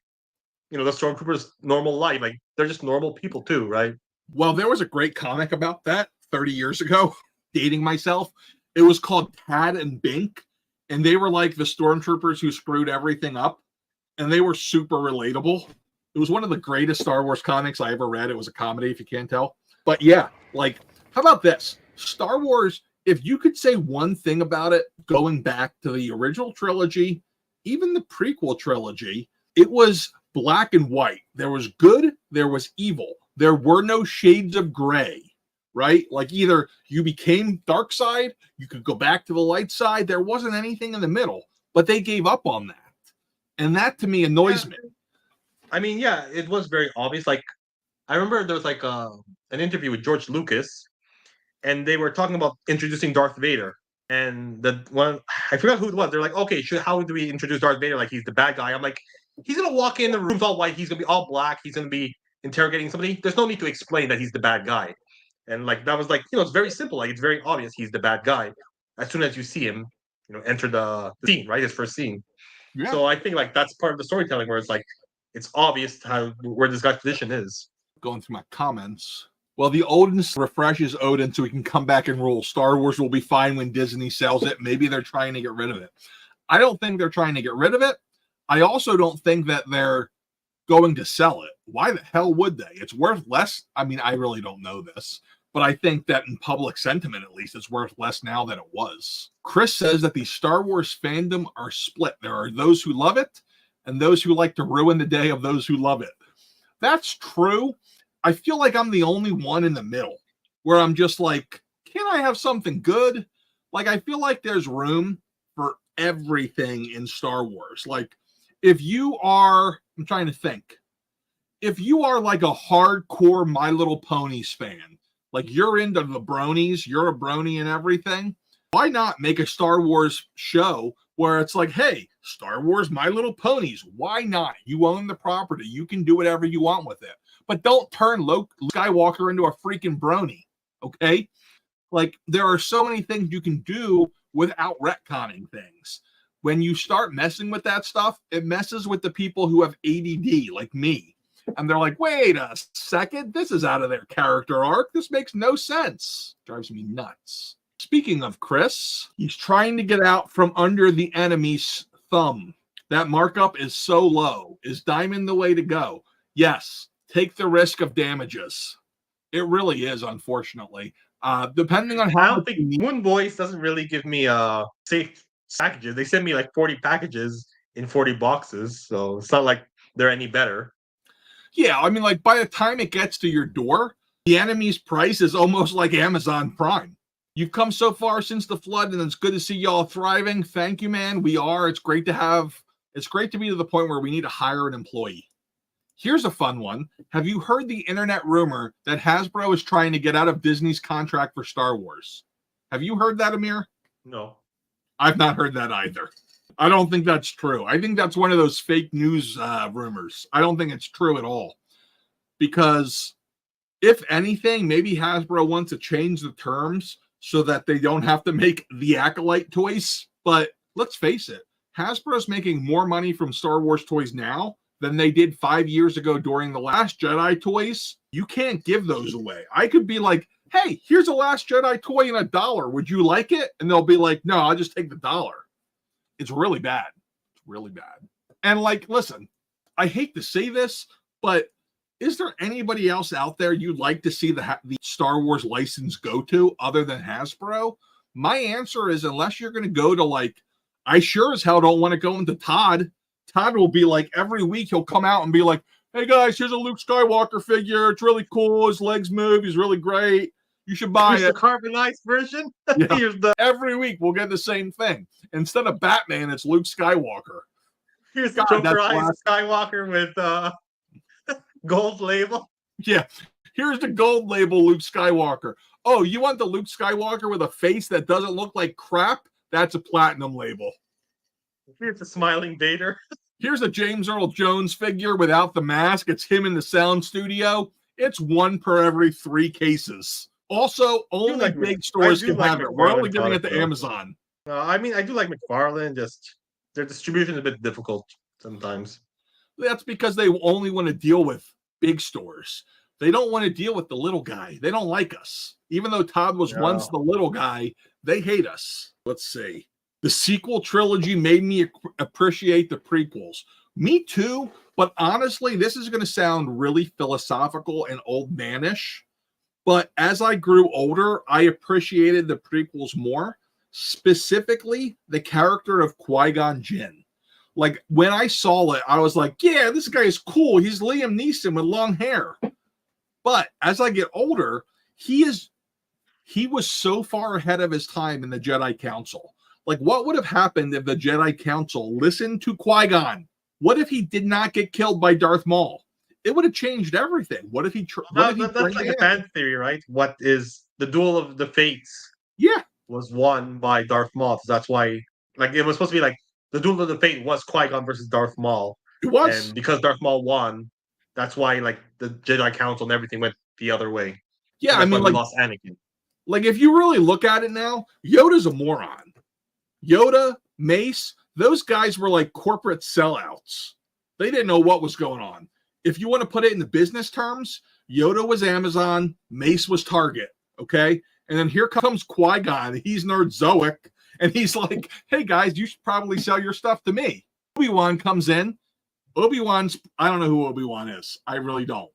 the stormtroopers' normal life. Like they're just normal people too, right? Well, there was a great comic about that 30 years ago, dating myself. It was called Tad and Bink, and they were like the stormtroopers who screwed everything up, and they were super relatable. It was one of the greatest Star Wars comics I ever read. It was a comedy, if you can't tell. But yeah, like, how about this? Star Wars, if you could say one thing about it, going back to the original trilogy, even the prequel trilogy, it was black and white. There was good, there was evil. There were no shades of gray, right? Like either you became dark side, you could go back to the light side. There wasn't anything in the middle, but they gave up on that. And that to me annoys me. I mean, yeah, it was very obvious. Like, I remember there was like an interview with George Lucas, and they were talking about introducing Darth Vader. And the one, I forgot who it was. They're like, okay, how do we introduce Darth Vader? Like, he's the bad guy. I'm like, he's gonna walk in, the room's all white. He's gonna be all black. He's gonna be interrogating somebody, there's no need to explain that he's the bad guy. And like that was like, it's very simple. Like it's very obvious he's the bad guy as soon as you see him, enter the scene, right? His first scene. Yeah. So I think like that's part of the storytelling where it's like it's obvious where this guy's position is. Going through my comments. Well, the Odin refreshes Odin so he can come back and rule. Star Wars will be fine when Disney sells it. Maybe they're trying to get rid of it. I don't think they're trying to get rid of it. I also don't think that they're going to sell it. Why the hell would they? It's worth less. I mean, I really don't know this, but I think that in public sentiment, at least, it's worth less now than it was. Chris says that the Star Wars fandom are split. There are those who love it and those who like to ruin the day of those who love it. That's true. I feel like I'm the only one in the middle where I'm just like, can I have something good? Like, I feel like there's room for everything in Star Wars. Like, if you are, I'm trying to think, if you are like a hardcore My Little Ponies fan, like you're into the bronies, you're a brony and everything, why not make a Star Wars show where it's like, hey, Star Wars My Little Ponies, why not? You own the property. You can do whatever you want with it. But don't turn Luke Skywalker into a freaking brony, okay? Like, there are so many things you can do without retconning things. When you start messing with that stuff, it messes with the people who have ADD, like me. And they're like, wait a second, this is out of their character arc. This makes no sense. Drives me nuts. Speaking of Chris, he's trying to get out from under the enemy's thumb. That markup is so low. Is diamond the way to go? Yes. Take the risk of damages. It really is, unfortunately. Depending on how I don't think Moon Boys doesn't really give me safe packages. They send me like 40 packages in 40 boxes, so it's not like they're any better. Yeah, I mean, like by the time it gets to your door, the enemy's price is almost like Amazon Prime. You've come so far since the flood, and it's good to see y'all thriving. Thank you, man. We are. It's great to be to the point where we need to hire an employee. Here's a fun one. Have you heard the internet rumor that Hasbro is trying to get out of Disney's contract for Star Wars? Have you heard that, Amir? No. I've not heard that either. I don't think that's true. I think that's one of those fake news rumors. I don't think it's true at all. Because if anything, maybe Hasbro wants to change the terms so that they don't have to make the Acolyte toys. But let's face it, Hasbro's making more money from Star Wars toys now than they did 5 years ago during the Last Jedi toys. You can't give those away. I could be like, hey, here's a Last Jedi toy in $1. Would you like it? And they'll be like, no, I'll just take the $1. It's really bad. It's really bad. And like, listen, I hate to say this, but is there anybody else out there you'd like to see the Star Wars license go to other than Hasbro? My answer is, unless you're going to go to like, I sure as hell don't want to go into Todd. Todd will be like, every week he'll come out and be like, hey guys, here's a Luke Skywalker figure. It's really cool. His legs move. He's really great. You should buy it. The carbonized version. Yeah. Every week we'll get the same thing. Instead of Batman, it's Luke Skywalker. Here's the Jokerized Skywalker with gold label. Yeah. Here's the gold label Luke Skywalker. Oh, you want the Luke Skywalker with a face that doesn't look like crap? That's a platinum label. Here's the smiling Vader. Here's a James Earl Jones figure without the mask. It's him in the sound studio. It's 1 per every 3 cases. Also, only big stores can have it. We're only giving it to Amazon. I mean, I do like Mcfarlane. Just their distribution is a bit difficult sometimes. That's because they only want to deal with big stores. They don't want to deal with the little guy. They don't like us. Even though Todd was once the little guy, they hate us. Let's see. The sequel trilogy made me appreciate the prequels. Me too, but honestly, this is going to sound really philosophical and old manish. But as I grew older, I appreciated the prequels more, specifically the character of Qui-Gon Jinn. Like, when I saw it, I was like, yeah, this guy is cool. He's Liam Neeson with long hair. But as I get older, he was so far ahead of his time in the Jedi Council. Like, what would have happened if the Jedi Council listened to Qui-Gon? What if he did not get killed by Darth Maul? It would have changed everything. What if he? That's like a fan theory, right? What is the duel of the fates? Yeah, was won by Darth Maul. So that's why, like, it was supposed to be like the duel of the fate was Qui-Gon versus Darth Maul. It was, and because Darth Maul won, that's why like the Jedi Council and everything went the other way. Yeah, And I that's why mean, we like, lost Anakin. like if you really look at it now, Yoda's a moron. Yoda, Mace, those guys were like corporate sellouts. They didn't know what was going on. If you want to put it in the business terms, Yoda was Amazon, Mace was Target, okay? And then here comes Qui-Gon. He's Nerdzoic, and he's like, hey, guys, you should probably sell your stuff to me. Obi-Wan comes in. Obi-Wan's, I don't know who Obi-Wan is. I really don't.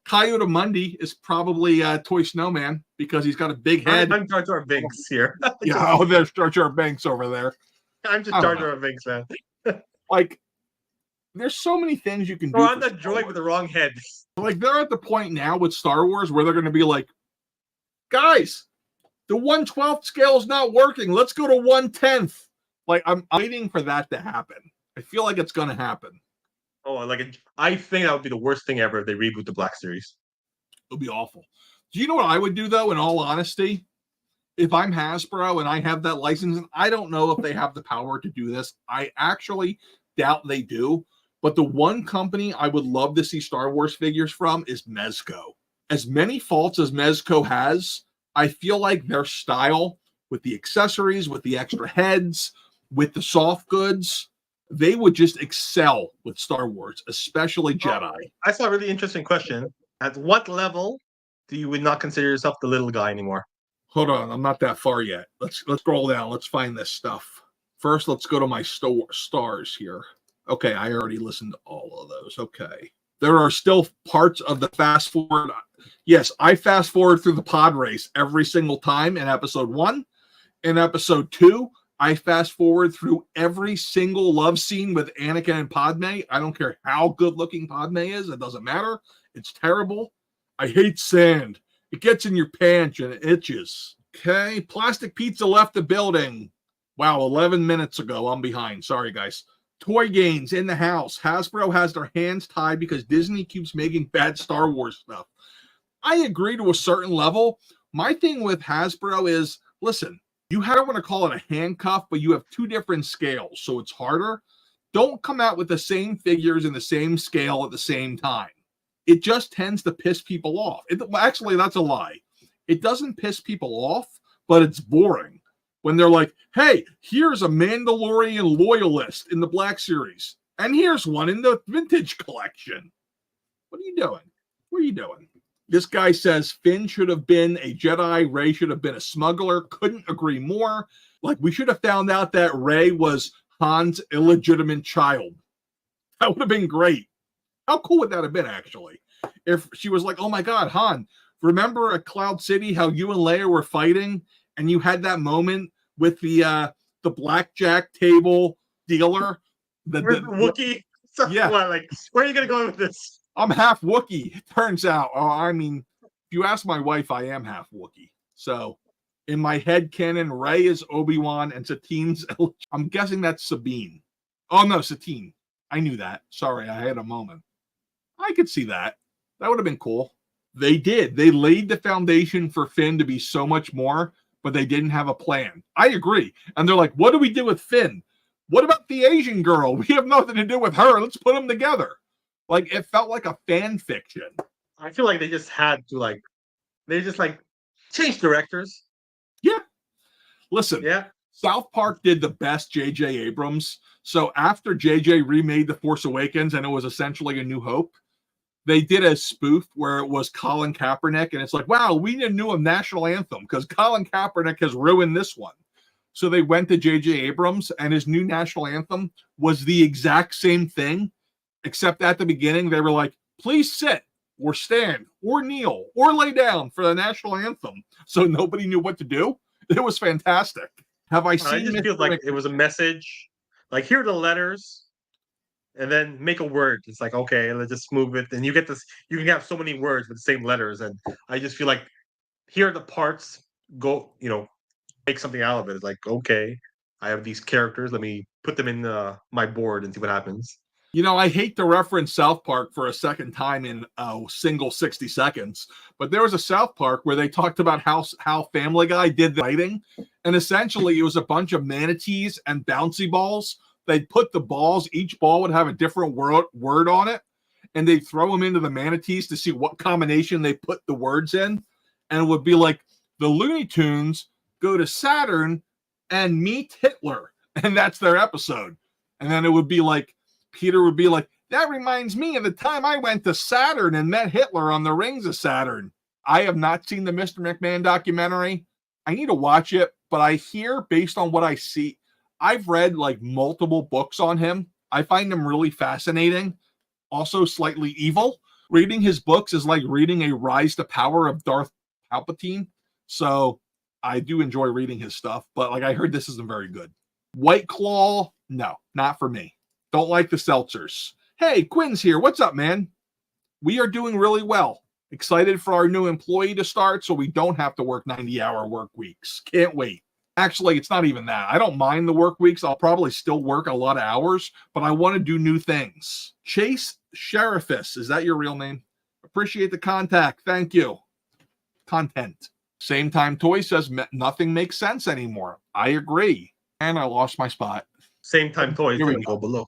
Coyote Mundi is probably ToySnowman because he's got a big head. I'm Jar Jar Binks here. Yeah, oh, there's Jar Jar Binks over there. I'm just Jar Jar Binks, man. Like, there's so many things you can do. Or I'm that droid with the wrong head. Like, they're at the point now with Star Wars where they're going to be like, guys, the 1/12 scale is not working. Let's go to 1/10. Like, I'm waiting for that to happen. I feel like it's going to happen. Oh, I think that would be the worst thing ever if they reboot the Black Series. It would be awful. Do you know what I would do, though, in all honesty? If I'm Hasbro and I have that license, and I don't know if they have the power to do this. I actually doubt they do. But the one company I would love to see Star Wars figures from is Mezco. As many faults as Mezco has, I feel like their style with the accessories, with the extra heads, with the soft goods, they would just excel with Star Wars, especially Jedi. I saw a really interesting question. At what level do you would not consider yourself the little guy anymore? Hold on, I'm not that far yet. Let's scroll down. Let's find this stuff. First, let's go to my stars here. Okay, I already listened to all of those. Okay. There are still parts of the fast forward. Yes, I fast forward through the pod race every single time in episode 1. In episode 2, I fast forward through every single love scene with Anakin and Padme. I don't care how good looking Padme is. It doesn't matter. It's terrible. I hate sand. It gets in your pants and it itches. Okay. Plastic Pizza left the building. Wow. 11 minutes ago. I'm behind. Sorry, guys. Toy Gains in the house. Hasbro has their hands tied because Disney keeps making bad Star Wars stuff. I agree to a certain level. My thing with Hasbro is, listen, you don't want to call it a handcuff, but you have two different scales, so it's harder. Don't come out with the same figures in the same scale at the same time. It just tends to piss people off. Actually, that's a lie. It doesn't piss people off, but it's boring. When they're like, hey, here's a Mandalorian loyalist in the Black Series, and here's one in the Vintage Collection. What are you doing? What are you doing? This guy says Finn should have been a Jedi. Rey should have been a smuggler. Couldn't agree more. Like, we should have found out that Rey was Han's illegitimate child. That would have been great. How cool would that have been, actually? If she was like, oh my God, Han, remember at Cloud City how you and Leia were fighting and you had that moment with the blackjack table dealer? The Wookiee? Yeah. What, like, where are you going to go with this? I'm half Wookiee. Turns out, I mean, if you ask my wife, I am half Wookiee. So in my head canon, Rey is Obi-Wan and Satine's, I'm guessing that's Sabine. Oh no, Satine. I knew that. Sorry, I had a moment. I could see that. That would have been cool. They did. They laid the foundation for Finn to be so much more, but they didn't have a plan. I agree. And they're like, what do we do with Finn? What about the Asian girl? We have nothing to do with her. Let's put them together. Like, it felt like a fan fiction. I feel like they just had to, change directors. Yeah. Listen. Yeah. South Park did the best J.J. Abrams. So after J.J. remade The Force Awakens and it was essentially A New Hope, they did a spoof where it was Colin Kaepernick. And it's like, wow, we need a new national anthem because Colin Kaepernick has ruined this one. So they went to J.J. Abrams and his new national anthem was the exact same thing. Except at the beginning, they were like, please sit or stand or kneel or lay down for the national anthem. So nobody knew what to do. It was fantastic. Have I seen? I just feel like it was a message. Like, here are the letters, and then make a word. It's like, okay, let's just move it. And you get this, you can have so many words with the same letters. And I just feel like here are the parts, go, make something out of it. It's like, okay, I have these characters. Let me put them in my board and see what happens. I hate to reference South Park for a second time in a single 60 seconds, but there was a South Park where they talked about how Family Guy did the writing, and essentially it was a bunch of manatees and bouncy balls. They'd put the balls, each ball would have a different word on it, and they throw them into the manatees to see what combination they put the words in. And it would be like the Looney Tunes go to Saturn and meet Hitler. And that's their episode. And then it would be like, Peter would be like, that reminds me of the time I went to Saturn and met Hitler on the rings of Saturn. I have not seen the Mr. McMahon documentary. I need to watch it, but I hear, based on what I see, I've read like multiple books on him. I find him really fascinating, also slightly evil. Reading his books is like reading a Rise to Power of Darth Palpatine. So I do enjoy reading his stuff, but like I heard this isn't very good. White Claw, no, not for me. Don't like the seltzers. Hey, Quinn's here. What's up, man? We are doing really well. Excited for our new employee to start so we don't have to work 90-hour work weeks. Can't wait. Actually, it's not even that. I don't mind the work weeks. I'll probably still work a lot of hours, but I want to do new things. Chase Sheriffus, is that your real name? Appreciate the contact. Thank you. Content. Same Time Toy says nothing makes sense anymore. I agree. And I lost my spot. Same Time Toy is going to go below.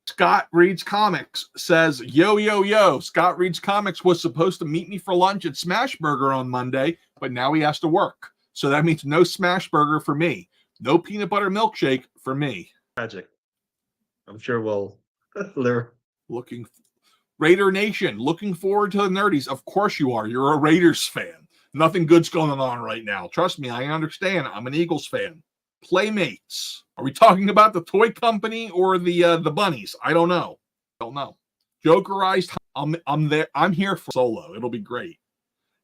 Scott Reads Comics says, yo, yo, yo. Scott Reads Comics was supposed to meet me for lunch at Smashburger on Monday, but now he has to work. So that means no Smashburger for me. No peanut butter milkshake for me. Magic. I'm sure we'll Raider Nation, looking forward to the Nerdies. Of course you are. You're a Raiders fan. Nothing good's going on right now. Trust me, I understand. I'm an Eagles fan. Playmates. Are we talking about the toy company or the bunnies? I don't know. Jokerized. I'm there. I'm here for solo. It'll be great.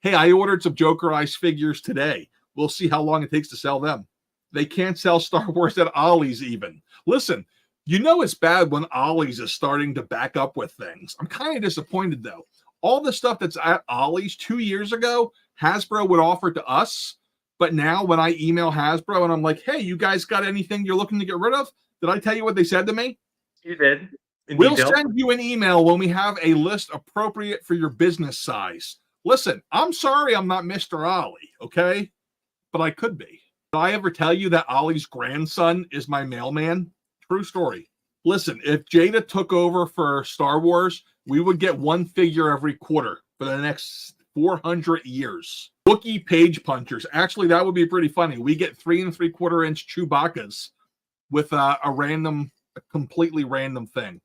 Hey, I ordered some Jokerized figures today. We'll see how long it takes to sell them. They can't sell Star Wars at Ollie's even. Listen, you know it's bad when Ollie's is starting to back up with things. I'm kind of disappointed though. All the stuff that's at Ollie's 2 years ago, Hasbro would offer to us. But now when I email Hasbro and I'm like, hey, you guys got anything you're looking to get rid of? Did I tell you what they said to me? You did. We'll send you an email when we have a list appropriate for your business size. Listen, I'm sorry I'm not Mr. Ollie, okay? But I could be. Did I ever tell you that Ollie's grandson is my mailman? True story. Listen, if Jada took over for Star Wars, we would get one figure every quarter for the next 400 years. Wookiee page punchers. Actually, that would be pretty funny. We get 3 3/4-inch Chewbacca's with a completely random thing.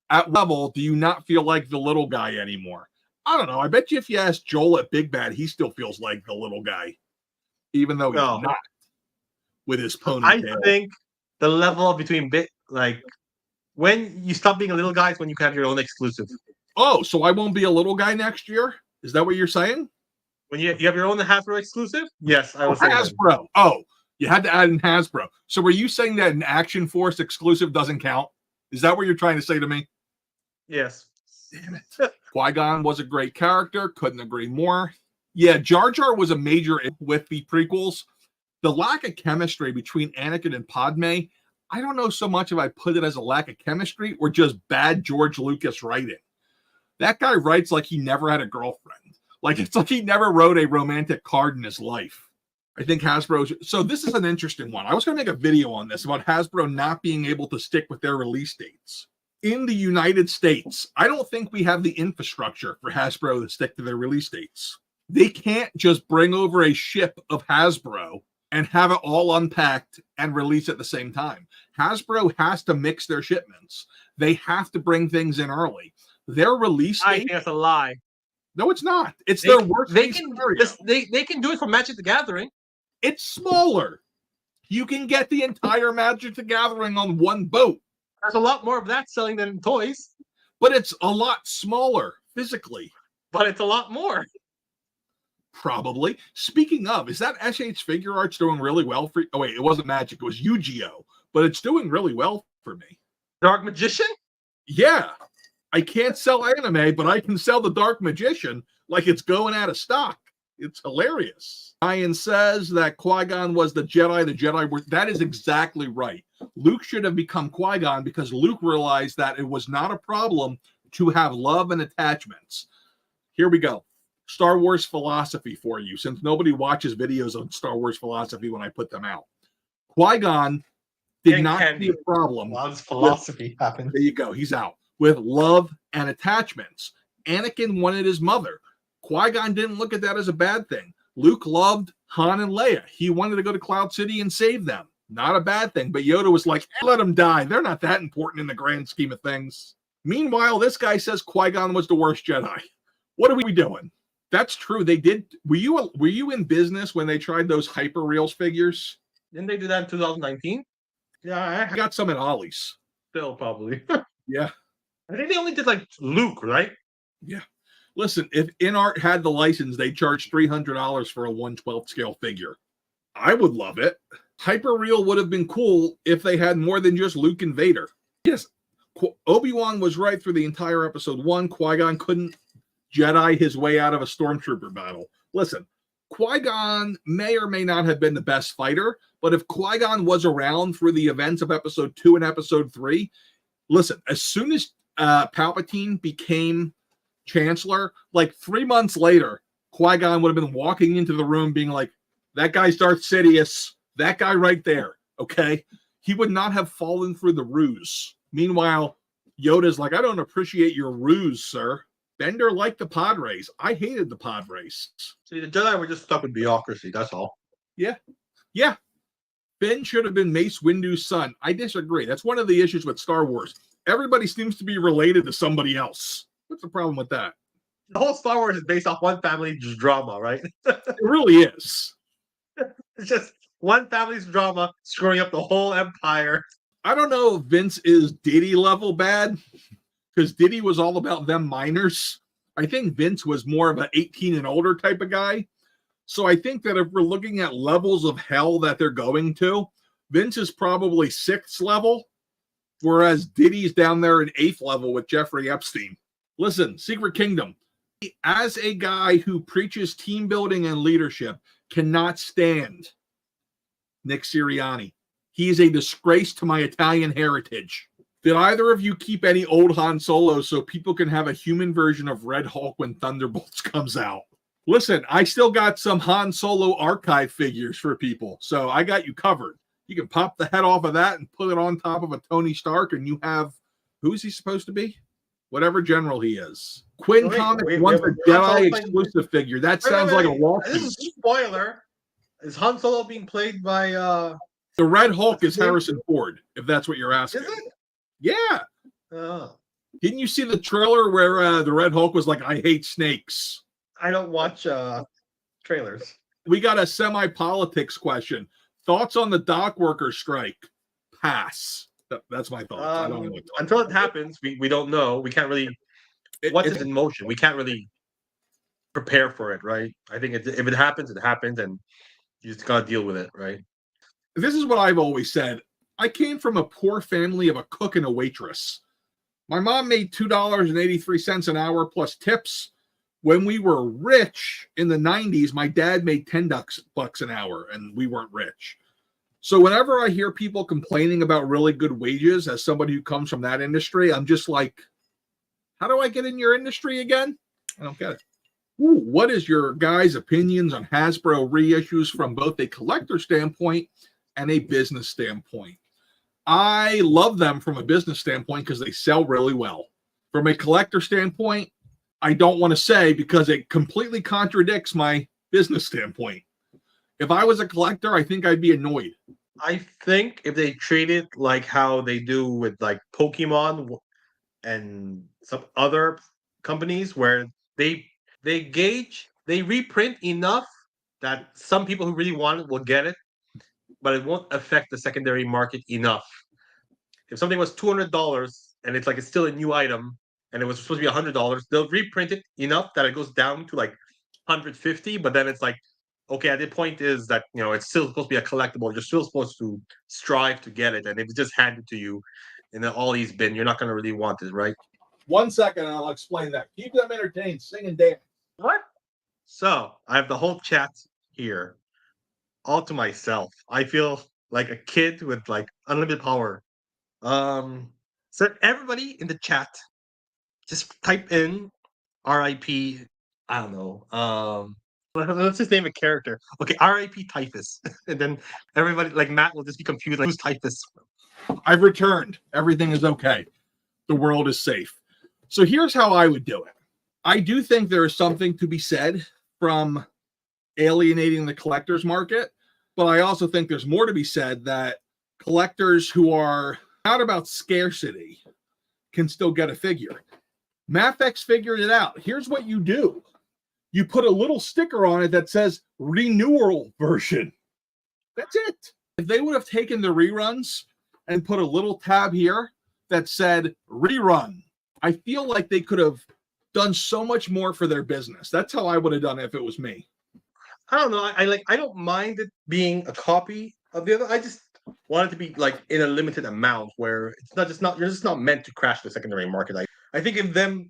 At level, do you not feel like the little guy anymore? I don't know. I bet you if you ask Joel at Big Bad, he still feels like the little guy, even though he's not with his ponytail. I think the level between when you stop being a little guy is when you can have your own exclusive. Oh, so I won't be a little guy next year? Is that what you're saying? When you have your own Hasbro exclusive? Yes, I was Hasbro. That. Oh, you had to add in Hasbro. So were you saying that an Action Force exclusive doesn't count? Is that what you're trying to say to me? Yes. Damn it. Qui-Gon was a great character. Couldn't agree more. Yeah, Jar Jar was a major with the prequels. The lack of chemistry between Anakin and Padme, I don't know so much if I put it as a lack of chemistry or just bad George Lucas writing. That guy writes like he never had a girlfriend. Like, it's like he never wrote a romantic card in his life. I think Hasbro... So this is an interesting one. I was going to make a video on this about Hasbro not being able to stick with their release dates. In the United States, I don't think we have the infrastructure for Hasbro to stick to their release dates. They can't just bring over a ship of Hasbro and have it all unpacked and release at the same time. Hasbro has to mix their shipments. They have to bring things in early. Their release date... I think that's a lie. No, it's not. It's their worst case scenario. They can do it for Magic the Gathering. It's smaller. You can get the entire Magic the Gathering on one boat. There's a lot more of that selling than toys. But it's a lot smaller physically. But it's a lot more. Probably. Speaking of, is that SH Figure Arts doing really well for you? Oh, wait, it wasn't Magic. It was Yu-Gi-Oh! But it's doing really well for me. Dark Magician? Yeah. I can't sell anime, but I can sell the Dark Magician like it's going out of stock. It's hilarious. Ryan says that Qui-Gon was the Jedi. The Jedi were... That is exactly right. Luke should have become Qui-Gon because Luke realized that it was not a problem to have love and attachments. Here we go. Star Wars philosophy for you, since nobody watches videos on Star Wars philosophy when I put them out. Qui-Gon did not see a problem. Well, philosophy happened. There you go. He's out. With love and attachments. Anakin wanted his mother. Qui-Gon didn't look at that as a bad thing. Luke loved Han and Leia. He wanted to go to Cloud City and save them. Not a bad thing. But Yoda was like, let them die. They're not that important in the grand scheme of things. Meanwhile, this guy says Qui-Gon was the worst Jedi. What are we doing? That's true. They did. Were you in business when they tried those Hyper Reels figures? Didn't they do that in 2019? Yeah, I got some at Ollie's. still probably. Yeah. I think they only did like Luke, right? Yeah. Listen, if InArt had the license, they charge $300 for a 1/12 scale figure. I would love it. Hyperreal would have been cool if they had more than just Luke and Vader. Yes, Obi-Wan was right through the entire episode 1. Qui-Gon couldn't Jedi his way out of a stormtrooper battle. Listen, Qui-Gon may or may not have been the best fighter, but if Qui-Gon was around through the events of episode 2 and episode 3, listen, as soon as Palpatine became Chancellor, like 3 months later, Qui-Gon would have been walking into the room being like, that guy's Darth Sidious, that guy right there, okay? He would not have fallen for the ruse. Meanwhile, Yoda's like, I don't appreciate your ruse, sir. Bender liked the pod race. I hated the pod race. See, the Jedi were just stuck with bureaucracy, that's all. Yeah. Finn should have been Mace Windu's son. I disagree. That's one of the issues with Star Wars. Everybody seems to be related to somebody else. What's the problem with that? The whole Star Wars is based off one family's drama, right? It really is. It's just one family's drama screwing up the whole empire. I don't know if Vince is Diddy level bad, because Diddy was all about them minors. I think Vince was more of an 18 and older type of guy. So I think that if we're looking at levels of hell that they're going to, Vince is probably 6th level, whereas Diddy's down there in 8th level with Jeffrey Epstein. Listen, Secret Kingdom, as a guy who preaches team building and leadership, cannot stand Nick Sirianni. He is a disgrace to my Italian heritage. Did either of you keep any old Han Solo so people can have a human version of Red Hulk when Thunderbolts comes out? Listen, I still got some Han Solo archive figures for people, so I got you covered. You can pop the head off of that and put it on top of a Tony Stark, and you have, who is he supposed to be? Whatever general he is. Quinn Comics wants a Jedi exclusive figure. That sounds like a lawsuit. This is a spoiler. Is Han Solo being played by the Red Hulk is Harrison Ford, if that's what you're asking. Is it? Yeah. Oh. Didn't you see the trailer where the Red Hulk was like, I hate snakes? I don't watch trailers. We got a semi-politics question. Thoughts on the dock worker strike? Pass. That's my thoughts. I don't know what until it happens, we don't know. We can't really. What's in motion? We can't really prepare for it, right? I think if it happens, it happens, and you just gotta deal with it, right? This is what I've always said. I came from a poor family of a cook and a waitress. My mom made $2.83 an hour plus tips. When we were rich in the 90s, my dad made $10 an hour, and we weren't rich. So whenever I hear people complaining about really good wages as somebody who comes from that industry, I'm just like, how do I get in your industry again? I don't get it. Ooh, what is your guys' opinions on Hasbro reissues from both a collector standpoint and a business standpoint? I love them from a business standpoint because they sell really well. From a collector standpoint, I don't want to say because it completely contradicts my business standpoint. If I was a collector, I think I'd be annoyed. I think if they treat it like how they do with like Pokemon and some other companies where they reprint enough that some people who really want it will get it, but it won't affect the secondary market enough. If something was $200 and it's still a new item and it was supposed to be $100, they'll reprint it enough that it goes down to like 150, but then it's like, okay, the point is that, it's still supposed to be a collectible. You're still supposed to strive to get it. And if it's just handed to you in the Ollie's bin, you're not going to really want it, right? 1 second, and I'll explain that. Keep them entertained, sing and dance. What? So I have the whole chat here all to myself. I feel like a kid with like unlimited power. So everybody in the chat, just type in RIP. I don't know. Let's just name a character. Okay, RIP Typhus. And then everybody, like Matt, will just be confused. Like, who's Typhus? I've returned. Everything is okay. The world is safe. So here's how I would do it. I do think there is something to be said from alienating the collector's market, but I also think there's more to be said that collectors who are not about scarcity can still get a figure. Mafex figured it out. Here's what you do. You put a little sticker on it that says renewal version. That's it. If they would have taken the reruns and put a little tab here that said rerun, I feel like they could have done so much more for their business. That's how I would have done it if it was me. I don't know. I don't mind it being a copy of the other. I just want it to be like in a limited amount where it's not you're just not meant to crash the secondary market. I think if them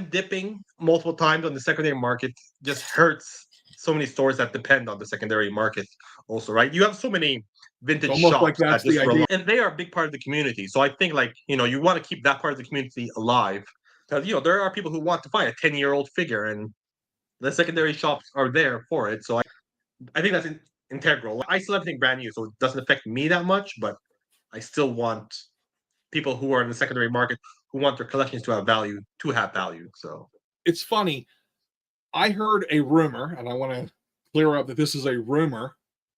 dipping multiple times on the secondary market just hurts so many stores that depend on the secondary market also, right? You have so many vintage Almost shops like that's that just the idea. and they are a big part of the community. So I think like, you want to keep that part of the community alive. Because there are people who want to find a 10-year-old figure and the secondary shops are there for it. So I think that's integral. I still have everything brand new, so it doesn't affect me that much, but I still want people who are in the secondary market who want their collections to have value So it's funny. I heard a rumor, and I want to clear up that this is a rumor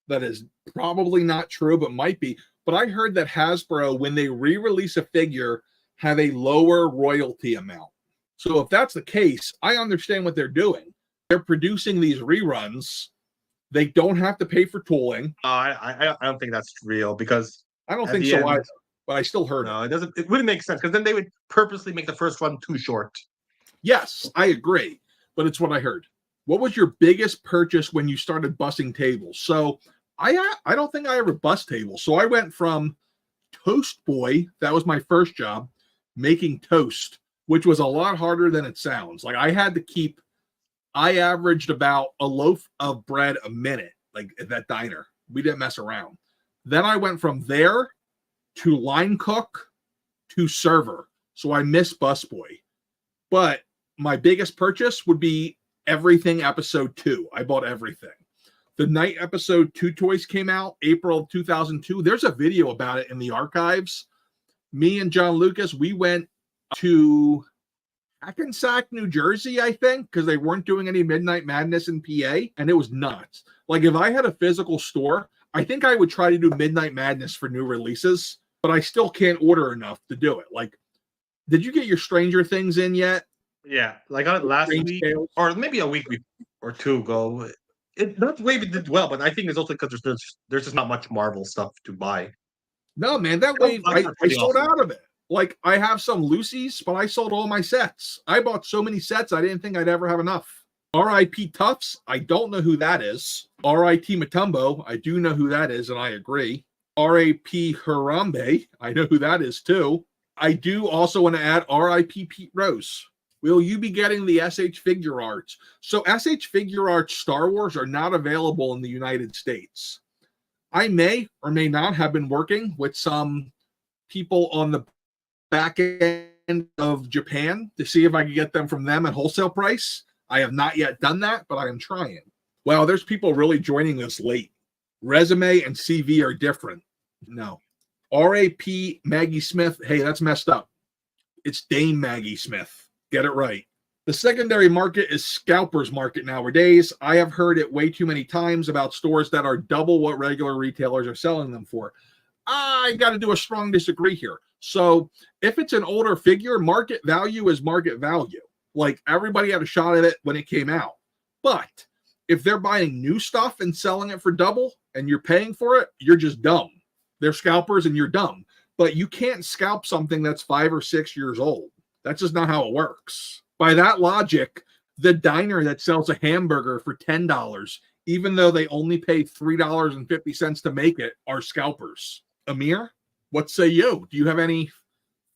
that is probably not true, but might be. But I heard that Hasbro, when they re-release a figure, have a lower royalty amount. So if that's the case, I understand what they're doing. They're producing these reruns. They don't have to pay for tooling. I don't think that's real because I don't think so either, but I still heard it doesn't. It wouldn't make sense because then they would purposely make the first run too short. Yes, I agree, but it's what I heard. What was your biggest purchase when you started bussing tables? So I don't think I ever bust tables. So I went from Toast Boy, that was my first job, making toast, which was a lot harder than it sounds. Like I averaged about a loaf of bread a minute, like at that diner. We didn't mess around. Then I went from there to line cook to server. So I missed busboy. But my biggest purchase would be everything episode 2. I bought everything. The night episode 2 toys came out, April of 2002. There's a video about it in the archives. Me and John Lucas, we went to Hackensack, New Jersey, I think, because they weren't doing any Midnight Madness in PA, and it was nuts. Like, if I had a physical store, I think I would try to do Midnight Madness for new releases, but I still can't order enough to do it. Like, did you get your Stranger Things in yet? Yeah, like on last week, or maybe a week or two ago. That wave did well, but I think it's also because there's just not much Marvel stuff to buy. No, man, that wave, I sold out of it. Like, I have some Lucy's, but I sold all my sets. I bought so many sets, I didn't think I'd ever have enough. R.I.P. Tufts, I don't know who that is. R.I.T. Matumbo, I do know who that is, and I agree. R.I.P. Harambe, I know who that is too. I do also want to add R.I.P. Pete Rose. Will you be getting the SH Figure Arts? So SH Figure Arts Star Wars are not available in the United States. I may or may not have been working with some people on the back end of Japan to see if I could get them from them at wholesale price. I have not yet done that, but I am trying. Wow, there's people really joining this late. Resume and CV are different. No. R.A.P. Maggie Smith. Hey, that's messed up. It's Dame Maggie Smith. Get it right. The secondary market is scalpers market nowadays. I have heard it way too many times about stores that are double what regular retailers are selling them for. I got to do a strong disagree here. So if it's an older figure, market value is market value. Like, everybody had a shot at it when it came out. But if they're buying new stuff and selling it for double and you're paying for it, you're just dumb. They're scalpers and you're dumb. But you can't scalp something that's 5 or 6 years old. That's just not how it works. By that logic, the diner that sells a hamburger for $10, even though they only pay $3.50 to make it, are scalpers. Amir, what say you? Do you have any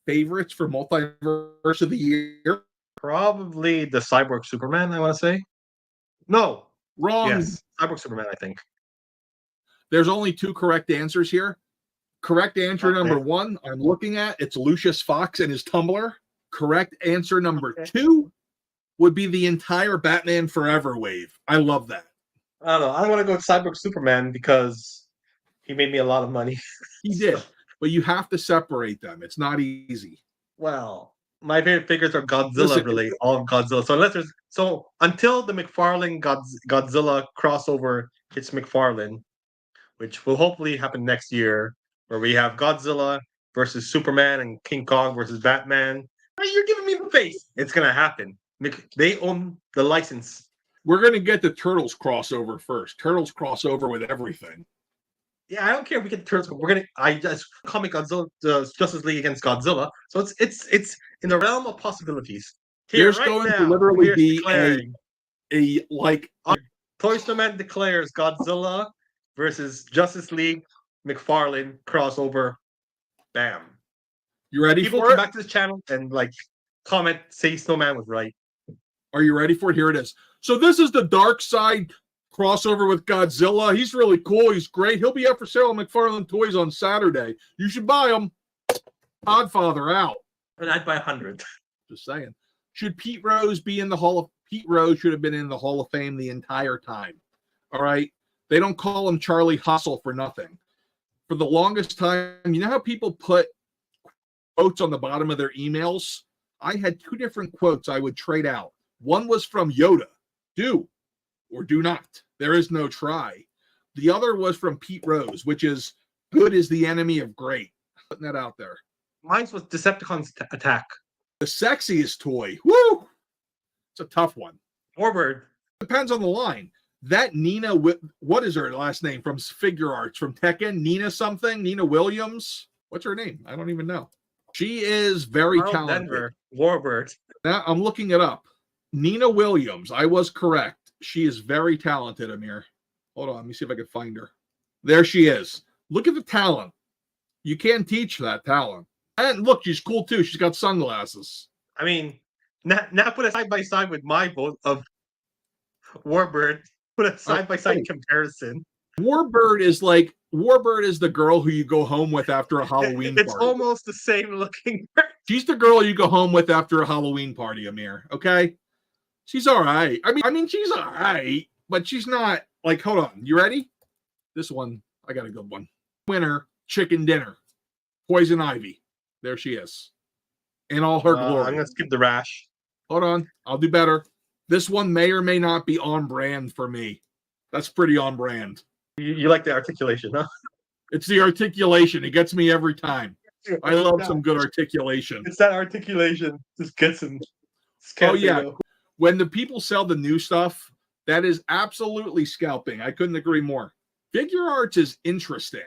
favorites for Multiverse of the Year? Probably the Cyborg Superman, I want to say. No. Wrong. Yes, Cyborg Superman, I think. There's only 2 correct answers here. Correct answer number 1, I'm looking at, it's Lucius Fox and his Tumblr. Correct answer number 2 would be the entire Batman Forever wave. I love that. I don't know. I want to go with Cyborg Superman because he made me a lot of money. He did, but you have to separate them. It's not easy. Well, My favorite figures are Godzilla Listen, related, all of Godzilla. So until the Mcfarlane Godzilla crossover hits Mcfarlane, which will hopefully happen next year, where we have Godzilla versus Superman and King Kong versus Batman. You're giving me the face. It's gonna happen. They own the license. we're going to get the Turtles crossover first. Turtles crossover with everything. Yeah, I don't care if we get Turtles. I just comic Godzilla, Justice League against Godzilla. So it's in the realm of possibilities. Here There's right going now, to literally we're be declaring. a like ToySnowman declares Godzilla versus Justice League McFarlane crossover. Bam. you ready People for come it? back to this channel and like comment, say Snowman was right. Are you ready for it? Here it is. So this is the Dark Side crossover with Godzilla. He's really cool. He's great. He'll be up for sale at McFarlane Toys on Saturday. You should buy him. Podfather out. And I'd buy 100. Just saying. Should Pete Rose be in the Hall of Pete Rose should have been in the Hall of Fame the entire time. All right. They don't call him Charlie Hustle for nothing. For the longest time, you know how people put quotes on the bottom of their emails? I had two different quotes I would trade out. One was from Yoda, do or do not. There is no try. The other was from Pete Rose, which is good is the enemy of great. Putting that out there. Mine was Decepticons Attack. The sexiest toy. Woo! It's a tough one. Warbird. Depends on the line. That Nina, what is her last name from Figure Arts, from Tekken? Nina something? Nina Williams? What's her name? I don't even know. She is very talented. Denver. Warbird. Now, I'm looking it up. Nina Williams. I was correct. She is very talented, Amir. Hold on. Let me see if I can find her. There she is. Look at the talent. You can't teach that talent. And look, she's cool too. She's got sunglasses. I mean, now put it side by side with my vote of Warbird. Put a side by side comparison. Warbird is the girl who you go home with after a Halloween It's party. almost the same looking. She's the girl you go home with after a Halloween party, Amir. Okay? She's all right. I mean, she's all right, but she's not like, hold on. You ready? This one, I got a good one. Winner, chicken dinner. Poison Ivy. There she is. In all her glory. I'm going to skip the rash. Hold on. I'll do better. This one may or may not be on brand for me. That's pretty on brand. You like the articulation, huh? It's the articulation. It gets me every time. I love some good articulation. It's that articulation. Just gets him. Oh, yeah. When the people sell the new stuff, that is absolutely scalping. I couldn't agree more. Figure Arts is interesting.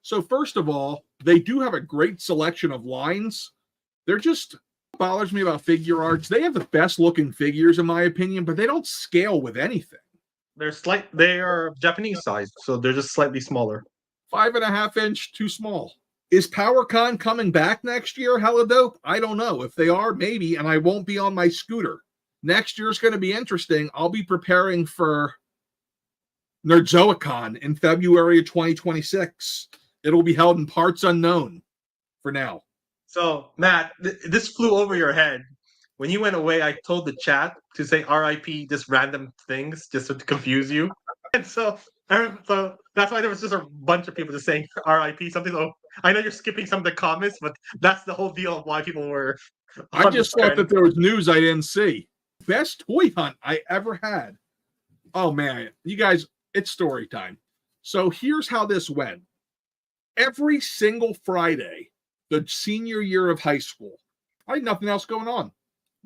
So first of all, they do have a great selection of lines. They're just bothers me about Figure Arts. They have the best looking figures in my opinion, but they don't scale with anything. They are Japanese size, so they're just slightly smaller. 5.5 inch, too small. Is PowerCon coming back next year? Hella dope. I don't know. If they are, maybe, and I won't be on my scooter. Next year's going to be interesting. I'll be preparing for Nerdzoic in February of 2026. It'll be held in parts unknown for now. So, Matt, this flew over your head. When you went away, I told the chat to say RIP, just random things, just to confuse you. And so that's why there was just a bunch of people just saying RIP, something. So I know you're skipping some of the comments, but that's the whole deal of why people were. I just thought that there was news I didn't see. Best toy hunt I ever had. Oh, man. You guys, it's story time. So here's how this went. Every single Friday, the senior year of high school, I had nothing else going on.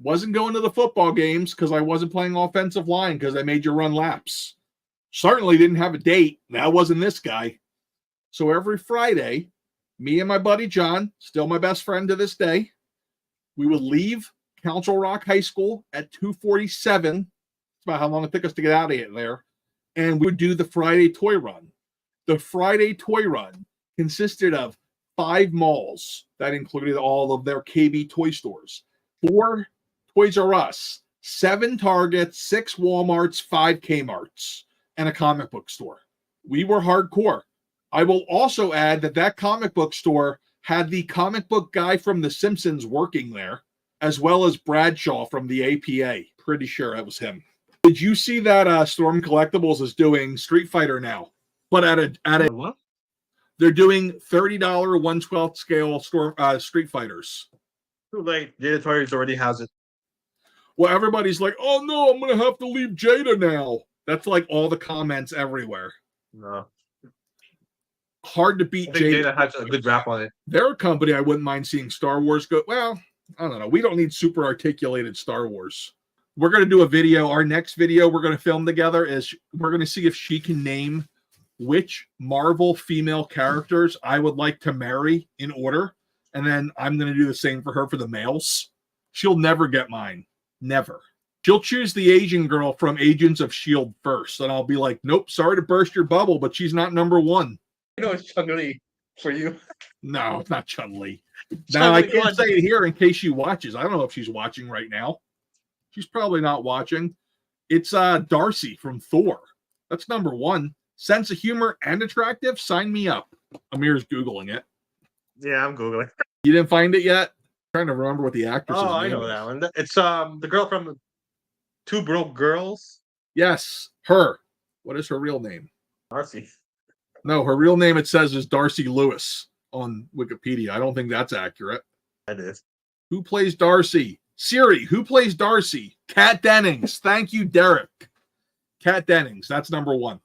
Wasn't going to the football games because I wasn't playing offensive line because they made you run laps. Certainly didn't have a date. That wasn't this guy. So every Friday, me and my buddy John, still my best friend to this day, we would leave Council Rock High School at 2:47. It's about how long it took us to get out of there. And we would do the Friday toy run. The Friday toy run consisted of 5 malls that included all of their KB toy stores, 4 Toys R Us, 7 Targets, 6 Walmarts, 5 Kmarts, and a comic book store. We were hardcore. I will also add that comic book store had the comic book guy from The Simpsons working there, as well as Bradshaw from the APA. Pretty sure that was him. Did you see that Storm Collectibles is doing Street Fighter now? But at a what? They're doing $30 1/12 scale Street Fighters. Too late. Data Toys already has it. Well, everybody's like, oh no, I'm going to have to leave Jada now. That's like all the comments everywhere. No. Hard to beat I think Jada. Jada has a good rap on it. They're a company I wouldn't mind seeing Star Wars go. Well, I don't know. We don't need super articulated Star Wars. We're going to do a video. Our next video we're going to film together is we're going to see if she can name which Marvel female characters I would like to marry in order. And then I'm going to do the same for her for the males. She'll never get mine. Never. She'll choose the Asian girl from Agents of S.H.I.E.L.D. first. And I'll be like, nope, sorry to burst your bubble, but she's not number one. You know it's Chun-Li for you. No, it's not Chun-Li. Now, I can't say it here in case she watches. I don't know if she's watching right now. She's probably not watching. It's Darcy from Thor. That's number one. Sense of humor and attractive. Sign me up. Amir's Googling it. Yeah, I'm Googling. You didn't find it yet? I'm trying to remember what the actress is. Oh, I know that one. It's the girl from Two Broke Girls. Yes, her. What is her real name? Darcy. No, her real name, it says, is Darcy Lewis on Wikipedia. I don't think that's accurate. That is. Who plays Darcy? Siri, who plays Darcy? Kat Dennings. Thank you, Derek. Kat Dennings. That's number one.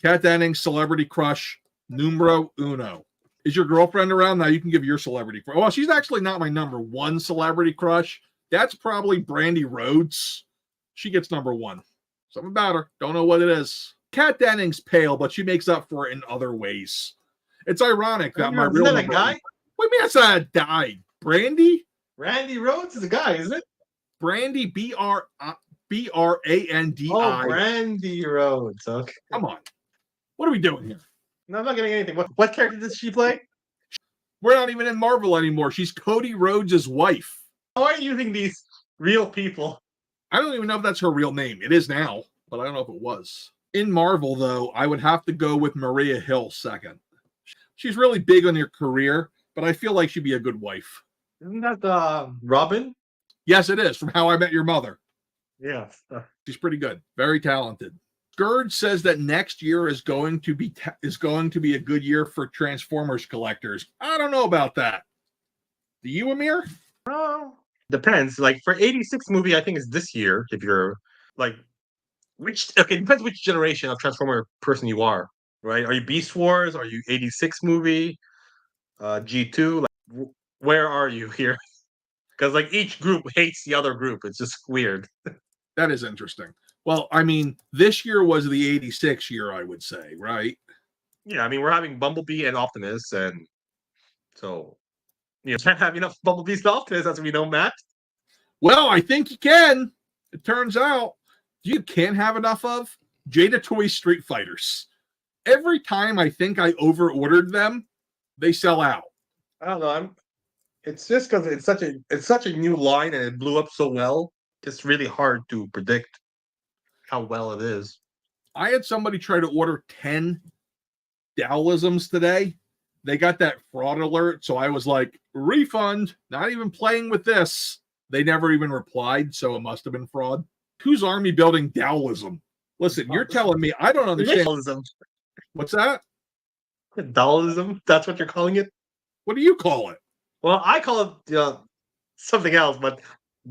Kat Dennings, celebrity crush, numero uno. Is your girlfriend around? Now you can give your celebrity crush. Well, she's actually not my number one celebrity crush. That's probably Brandy Rhodes. She gets number one. Something about her. Don't know what it is. Kat Dennings pale, but she makes up for it in other ways. It's ironic that my real number guy. What do you mean that's not a guy? Brandy? Randy Rhodes is a guy, isn't it? Brandy, B-R-A-N-D-I. Oh, Brandy Rhodes. Okay. Come on. What are we doing here? No, I'm not getting anything. What character does she play? We're not even in Marvel anymore. She's Cody Rhodes' wife. How are you using these real people? I don't even know if that's her real name. It is now, but I don't know if it was. In Marvel, though, I would have to go with Maria Hill second. She's really big on her career, but I feel like she'd be a good wife. Isn't that Robin? Yes, it is, from How I Met Your Mother. Yeah. She's pretty good. Very talented. Gerd says that next year is going to be a good year for Transformers collectors. I don't know about that. Do you, Amir? Oh, depends. Like for 86 movie, I think it's this year. If you're like, depends which generation of Transformer person you are, right? Are you Beast Wars? Are you 86 movie? G2? Like, where are you here? Because like each group hates the other group. It's just weird. That is interesting. Well, I mean, this year was the 86 year, I would say, right? Yeah, I mean, we're having Bumblebee and Optimus, and so you can't have enough Bumblebees and Optimus, as we know, Matt. Well, I think you can. It turns out you can't have enough of Jada Toy Street Fighters. Every time I think I over-ordered them, they sell out. I don't know. It's just because it's such a new line and it blew up so well. It's really hard to predict how well it is. I had somebody try to order 10 Dowlisms today. They got that fraud alert, so I was like, refund, not even playing with this. They never even replied, so it must have been fraud. Who's army building Dowlism? Listen, you're telling me I don't understand. Dowlism. What's that? Dowlism? That's what you're calling it? What do you call it? Well, I call it something else, but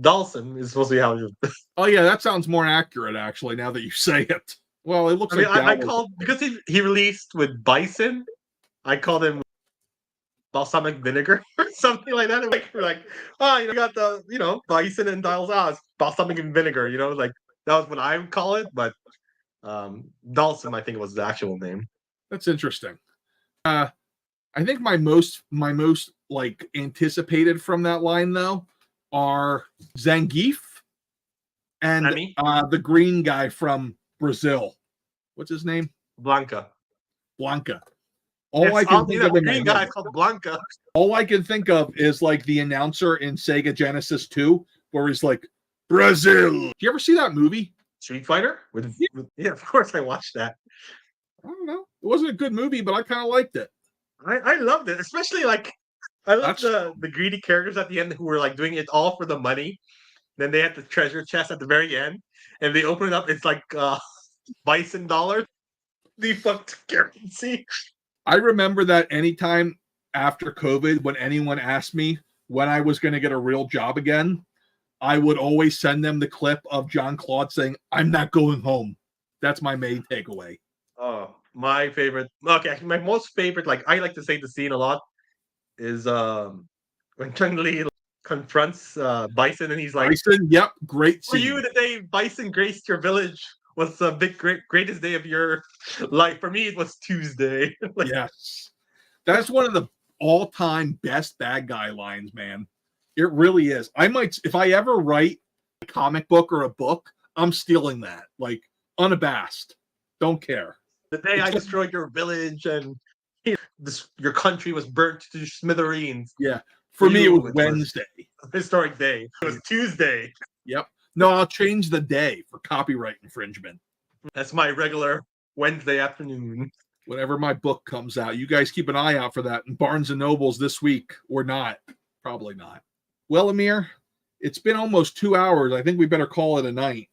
Dawson is supposed to be how you. Oh yeah, that sounds more accurate actually. Now that you say it, well, it looks. I called because he released with Bison. I called him balsamic vinegar or something like that. We're like, you got the Bison and Dials out balsamic and vinegar. Like that was what I would call it. But Dalsum, I think, was the actual name. That's interesting. I think my most like anticipated from that line though are Zangief and the green guy from Brazil. What's his name? Blanca. All I can think of the green guy is called Blanca. All I can think of is like the announcer in Sega Genesis 2, where he's like, Brazil. Did you ever see that movie? Street Fighter? Yeah, of course I watched that. I don't know. It wasn't a good movie, but I kind of liked it. I loved it, especially like I love the greedy characters at the end who were like doing it all for the money. Then they had the treasure chest at the very end, and they open it up. It's like Bison dollars. Defunct currency. I remember that anytime after COVID, when anyone asked me when I was going to get a real job again, I would always send them the clip of John Claude saying, "I'm not going home." That's my main takeaway. Oh, my favorite. Okay, actually, my most favorite. Like I like to say the scene a lot is when Chun Li confronts Bison and he's like, Bison, yep, great "For scene. you, the day Bison graced your village was the greatest day of your life. For me, it was Tuesday." Like, Yes. That's one of the all-time best bad guy lines, man. It really is. I might, if I ever write a comic book or a book, I'm stealing that. Like, unabashed. Don't care. the day I destroyed your village and your country was burnt to smithereens. Yeah. For me, it You, was it was- Wednesday. Historic day. It was Tuesday. Yep. No, I'll change the day for copyright infringement. That's my regular Wednesday afternoon. Whenever my book comes out, you guys keep an eye out for that in Barnes and Nobles this week, or not. Probably not. Well, Amir, it's been almost 2 hours. I think we better call it a night.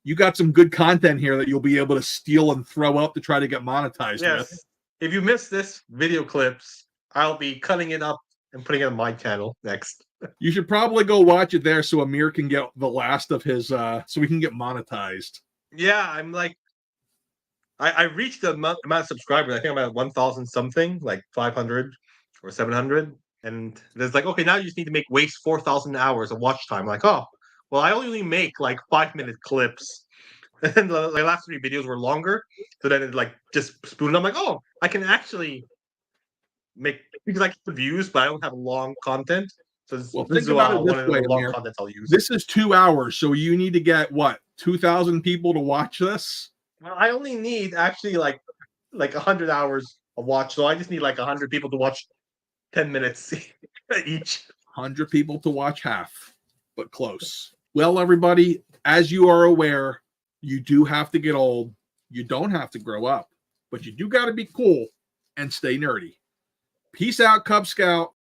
You got some good content here that you'll be able to steal and throw up to try to get monetized Yes. with. If you missed this video clips, I'll be cutting it up and putting it on my channel next. You should probably go watch it there so Amir can get the last of his, so we can get monetized. Yeah, I'm like, I reached the amount of subscribers. I think I'm at 1,000 something, like 500 or 700. And there's like, okay, now you just need to waste 4,000 hours of watch time. Like, oh, well, I only make like 5-minute clips. And the last 3 videos were longer. So then it like just spooned. I'm like, oh, I can actually make, because I get the views, but I don't have long content. So this Think is about it one this of the way, long Amir. contents I'll use. This is 2 hours, so you need to get, what, 2,000 people to watch this? Well, I only need actually like 100 hours of watch. So I just need like 100 people to watch 10 minutes each. 100 people to watch half, but close. Well, everybody, as you are aware, you do have to get old. You don't have to grow up, but you do got to be cool and stay nerdy. Peace out, Cub Scout.